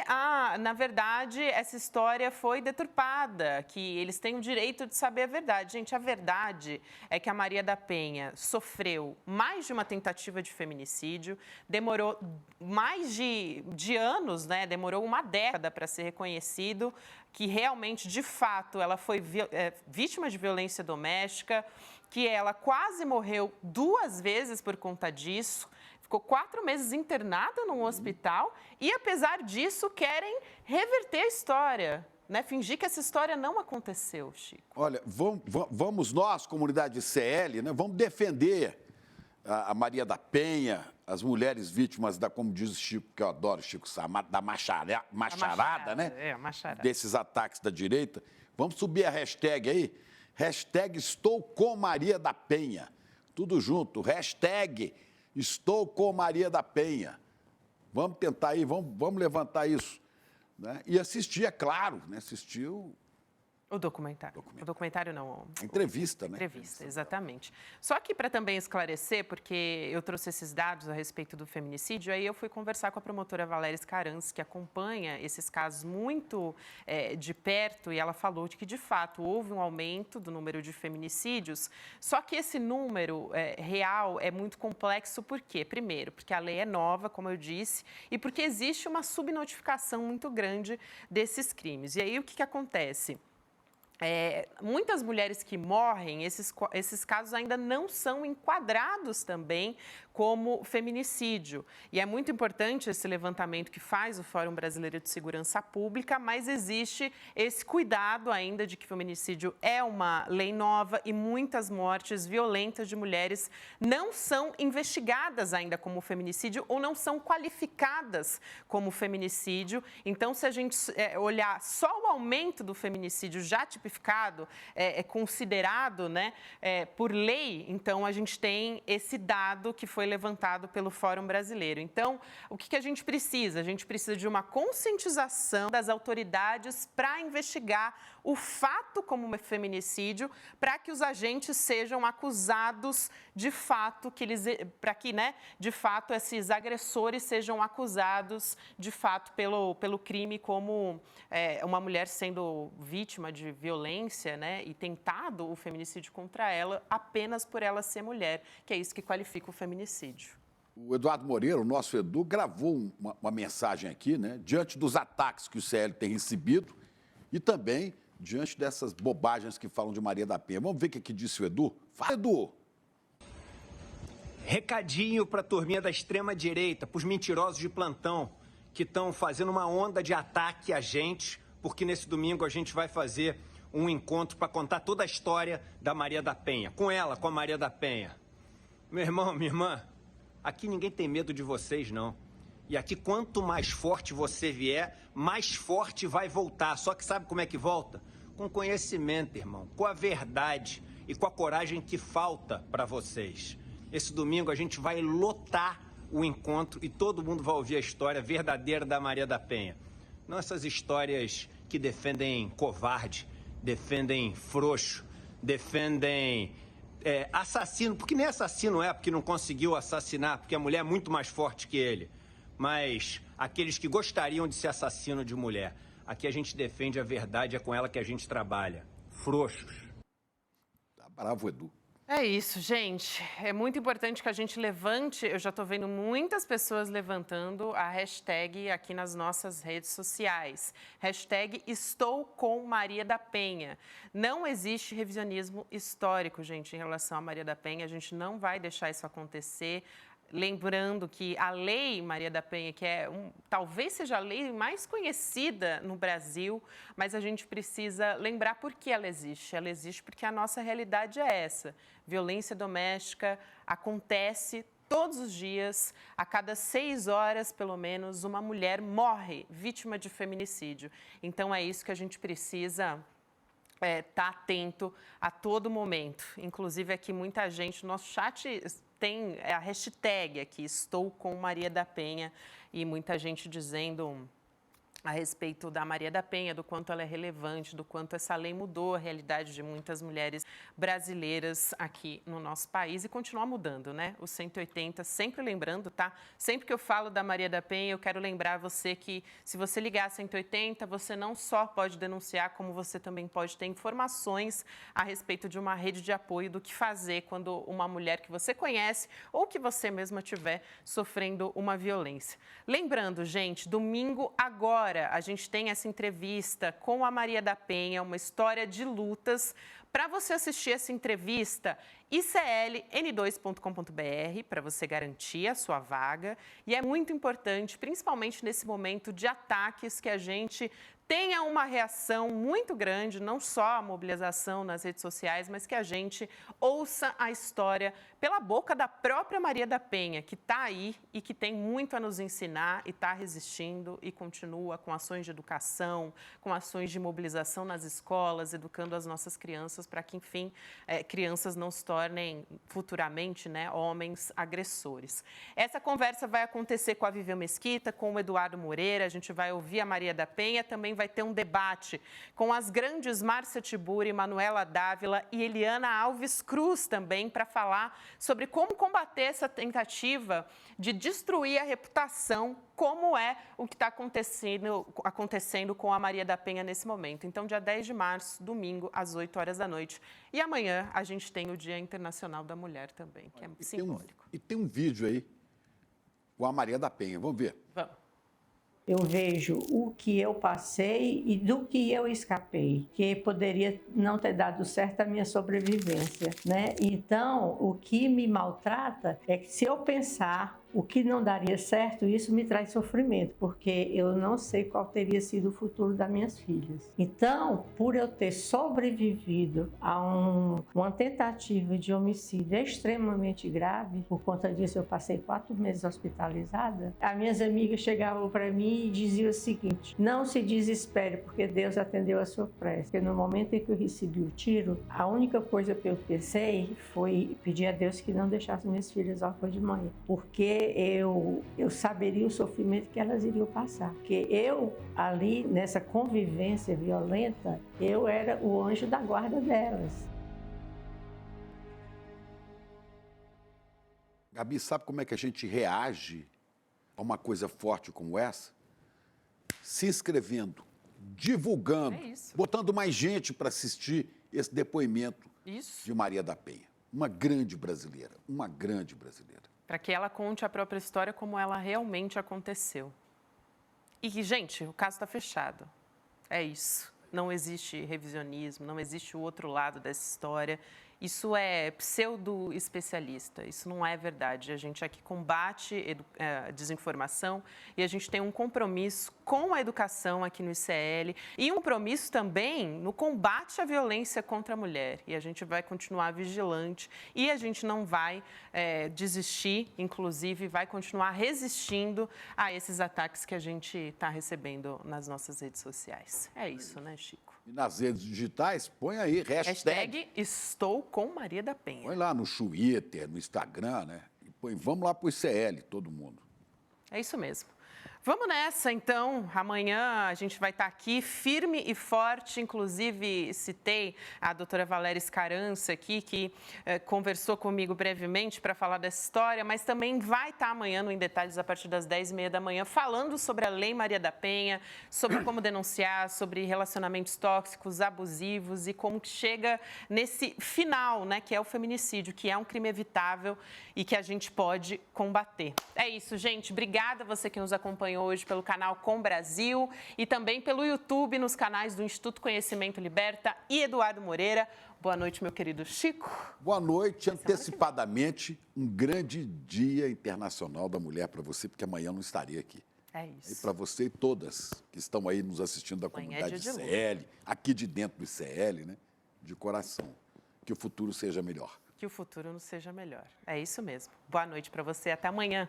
na verdade, essa história foi deturpada, que eles têm o direito de saber a verdade. Gente, a verdade é que a Maria da Penha sofreu mais de uma tentativa de feminicídio, demorou mais de anos, né? Demorou uma década para ser reconhecido que realmente, de fato, ela foi vítima de violência doméstica, que ela quase morreu 2 vezes por conta disso, ficou 4 meses internada num hospital e, apesar disso, querem reverter a história. Né, fingir que essa história não aconteceu, Chico. Olha, vamos nós, comunidade ICL, né, vamos defender a Maria da Penha, as mulheres vítimas como diz o Chico, que eu adoro, Chico Sá, da macharada, né? Macharada. Desses ataques da direita. Vamos subir a hashtag aí, hashtag Estou com Maria da Penha. Tudo junto, hashtag Estou com Maria da Penha. Vamos tentar aí, vamos levantar isso. Né? E assistir, é claro, né? Assistiu o documentário. O documentário não. Entrevista, né? Entrevista, exatamente. Só que para também esclarecer, porque eu trouxe esses dados a respeito do feminicídio, aí eu fui conversar com a promotora Valéria Scarans, que acompanha esses casos muito de perto, e ela falou de que, de fato, houve um aumento do número de feminicídios, só que esse número real é muito complexo, por quê? Primeiro, porque a lei é nova, como eu disse, e porque existe uma subnotificação muito grande desses crimes. E aí, o que acontece? Muitas mulheres que morrem, esses casos ainda não são enquadrados também como feminicídio. E é muito importante esse levantamento que faz o Fórum Brasileiro de Segurança Pública, mas existe esse cuidado ainda de que feminicídio é uma lei nova e muitas mortes violentas de mulheres não são investigadas ainda como feminicídio ou não são qualificadas como feminicídio. Então, se a gente olhar só o aumento do feminicídio já tipificado, considerado, né, por lei, então a gente tem esse dado que foi levantado pelo Fórum Brasileiro. Então, o que a gente precisa? A gente precisa de uma conscientização das autoridades para investigar o fato como feminicídio, para que os agentes sejam acusados de fato, para que, né, de fato, esses agressores sejam acusados de fato pelo crime, como uma mulher sendo vítima de violência, né, e tentado o feminicídio contra ela apenas por ela ser mulher, que é isso que qualifica o feminicídio. O Eduardo Moreira, o nosso Edu, gravou uma mensagem aqui, né, diante dos ataques que o ICL tem recebido e também diante dessas bobagens que falam de Maria da Penha. Vamos ver o que disse o Edu? Fala, Edu! Recadinho para a turminha da extrema-direita, para os mentirosos de plantão, que estão fazendo uma onda de ataque a gente, porque nesse domingo a gente vai fazer um encontro para contar toda a história da Maria da Penha. Com ela, com a Maria da Penha. Meu irmão, minha irmã, aqui ninguém tem medo de vocês, não. E aqui, quanto mais forte você vier, mais forte vai voltar. Só que sabe como é que volta? Com conhecimento, irmão, com a verdade e com a coragem que falta para vocês. Esse domingo a gente vai lotar o encontro e todo mundo vai ouvir a história verdadeira da Maria da Penha. Não essas histórias que defendem covarde, defendem frouxo, defendem assassino, porque nem assassino é, porque não conseguiu assassinar, porque a mulher é muito mais forte que ele. Mas aqueles que gostariam de ser assassino de mulher. Aqui a gente defende a verdade, é com ela que a gente trabalha. Frouxos. Tá bravo, Edu. É isso, gente. É muito importante que a gente levante, eu já estou vendo muitas pessoas levantando a hashtag aqui nas nossas redes sociais. Hashtag Estou com Maria da Penha. Não existe revisionismo histórico, gente, em relação a Maria da Penha. A gente não vai deixar isso acontecer. Lembrando que a Lei Maria da Penha, que talvez seja a lei mais conhecida no Brasil, mas a gente precisa lembrar por que ela existe. Ela existe porque a nossa realidade é essa. Violência doméstica acontece todos os dias, a cada 6 horas, pelo menos, uma mulher morre vítima de feminicídio. Então, é isso que a gente precisa estar atento a todo momento. Inclusive, aqui muita gente, no nosso chat tem a hashtag aqui, Estou com Maria da Penha, e muita gente dizendo a respeito da Maria da Penha, do quanto ela é relevante, do quanto essa lei mudou a realidade de muitas mulheres brasileiras aqui no nosso país e continua mudando, né? O 180, sempre lembrando, tá? Sempre que eu falo da Maria da Penha, eu quero lembrar você que se você ligar 180, você não só pode denunciar, como você também pode ter informações a respeito de uma rede de apoio do que fazer quando uma mulher que você conhece ou que você mesma estiver sofrendo uma violência. Lembrando, gente, domingo agora, a gente tem essa entrevista com a Maria da Penha, uma história de lutas. Para você assistir essa entrevista, icln2.com.br, para você garantir a sua vaga. E é muito importante, principalmente nesse momento de ataques, que a gente tenha uma reação muito grande, não só a mobilização nas redes sociais, mas que a gente ouça a história pela boca da própria Maria da Penha, que está aí e que tem muito a nos ensinar e está resistindo e continua com ações de educação, com ações de mobilização nas escolas, educando as nossas crianças para que, enfim, crianças não se tornem futuramente, né, homens agressores. Essa conversa vai acontecer com a Vivian Mesquita, com o Eduardo Moreira, a gente vai ouvir a Maria da Penha, também vai ter um debate com as grandes Márcia Tiburi, Manuela Dávila e Eliana Alves Cruz também, para falar sobre como combater essa tentativa de destruir a reputação, como é o que está acontecendo com a Maria da Penha nesse momento. Então, dia 10 de março, domingo, às 8 horas da noite. E amanhã a gente tem o Dia Internacional da Mulher também, que é simbólico. E tem um vídeo aí com a Maria da Penha. Vamos ver. Vamos. Eu vejo o que eu passei e do que eu escapei, que poderia não ter dado certo a minha sobrevivência, né? Então, o que me maltrata é que se eu pensar o que não daria certo, isso me traz sofrimento, porque eu não sei qual teria sido o futuro das minhas filhas. Então, por eu ter sobrevivido a uma tentativa de homicídio extremamente grave, por conta disso eu passei 4 meses hospitalizada, as minhas amigas chegavam para mim e diziam o seguinte: não se desespere, porque Deus atendeu a sua prece. Porque no momento em que eu recebi o tiro, a única coisa que eu pensei foi pedir a Deus que não deixasse minhas filhas órfãs de mãe, porque eu saberia o sofrimento que elas iriam passar. Porque eu, ali, nessa convivência violenta, eu era o anjo da guarda delas. Gabi, sabe como é que a gente reage a uma coisa forte como essa? Se inscrevendo, divulgando, botando mais gente para assistir esse depoimento de Maria da Penha. Uma grande brasileira, uma grande brasileira. Para que ela conte a própria história como ela realmente aconteceu. E, gente, o caso está fechado. É isso. não existe revisionismo, não existe o outro lado dessa história. Isso é pseudo-especialista, isso não é verdade. A gente aqui combate desinformação e a gente tem um compromisso com a educação aqui no ICL e um compromisso também no combate à violência contra a mulher. E a gente vai continuar vigilante e a gente não vai desistir, inclusive vai continuar resistindo a esses ataques que a gente está recebendo nas nossas redes sociais. É isso, né, Chico? E nas redes digitais, põe aí, hashtag estou com Maria da Penha. Põe lá no Twitter, no Instagram, né? E põe, vamos lá para o ICL, todo mundo. É isso mesmo. Vamos nessa, então. Amanhã a gente vai estar aqui firme e forte. Inclusive, citei a doutora Valéria Scarança aqui, que conversou comigo brevemente para falar dessa história, mas também vai estar amanhã no Em Detalhes, a partir das 10h30 da manhã, falando sobre a Lei Maria da Penha, sobre como denunciar, sobre relacionamentos tóxicos, abusivos e como que chega nesse final, né, que é o feminicídio, que é um crime evitável e que a gente pode combater. É isso, gente. Obrigada a você que nos acompanhou hoje pelo canal Com Brasil e também pelo YouTube, nos canais do Instituto Conhecimento Liberta e Eduardo Moreira. Boa noite, meu querido Chico. Boa noite. Antecipadamente, um grande Dia Internacional da Mulher para você, porque amanhã eu não estarei aqui. É isso. E para você e todas que estão aí nos assistindo da comunidade ICL, aqui de dentro do ICL, né? De coração. Que o futuro seja melhor. Que o futuro não seja melhor. É isso mesmo. Boa noite para você. Até amanhã.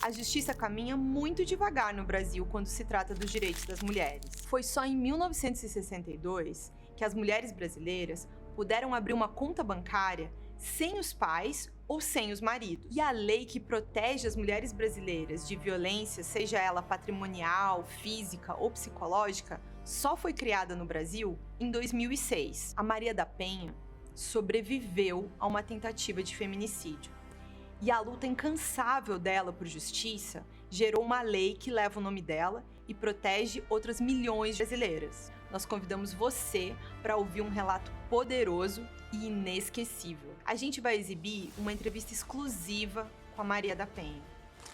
A justiça caminha muito devagar no Brasil quando se trata dos direitos das mulheres. Foi só em 1962 que as mulheres brasileiras puderam abrir uma conta bancária sem os pais ou sem os maridos. E a lei que protege as mulheres brasileiras de violência, seja ela patrimonial, física ou psicológica, só foi criada no Brasil em 2006. A Maria da Penha sobreviveu a uma tentativa de feminicídio. E a luta incansável dela por justiça gerou uma lei que leva o nome dela e protege outras milhões de brasileiras. Nós convidamos você para ouvir um relato poderoso e inesquecível. A gente vai exibir uma entrevista exclusiva com a Maria da Penha.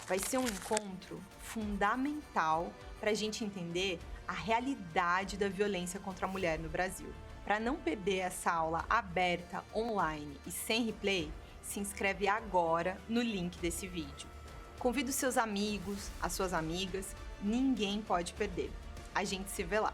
Vai ser um encontro fundamental para a gente entender a realidade da violência contra a mulher no Brasil. Para não perder essa aula aberta, online e sem replay, se inscreve agora no link desse vídeo. Convida os seus amigos, as suas amigas, ninguém pode perder. A gente se vê lá.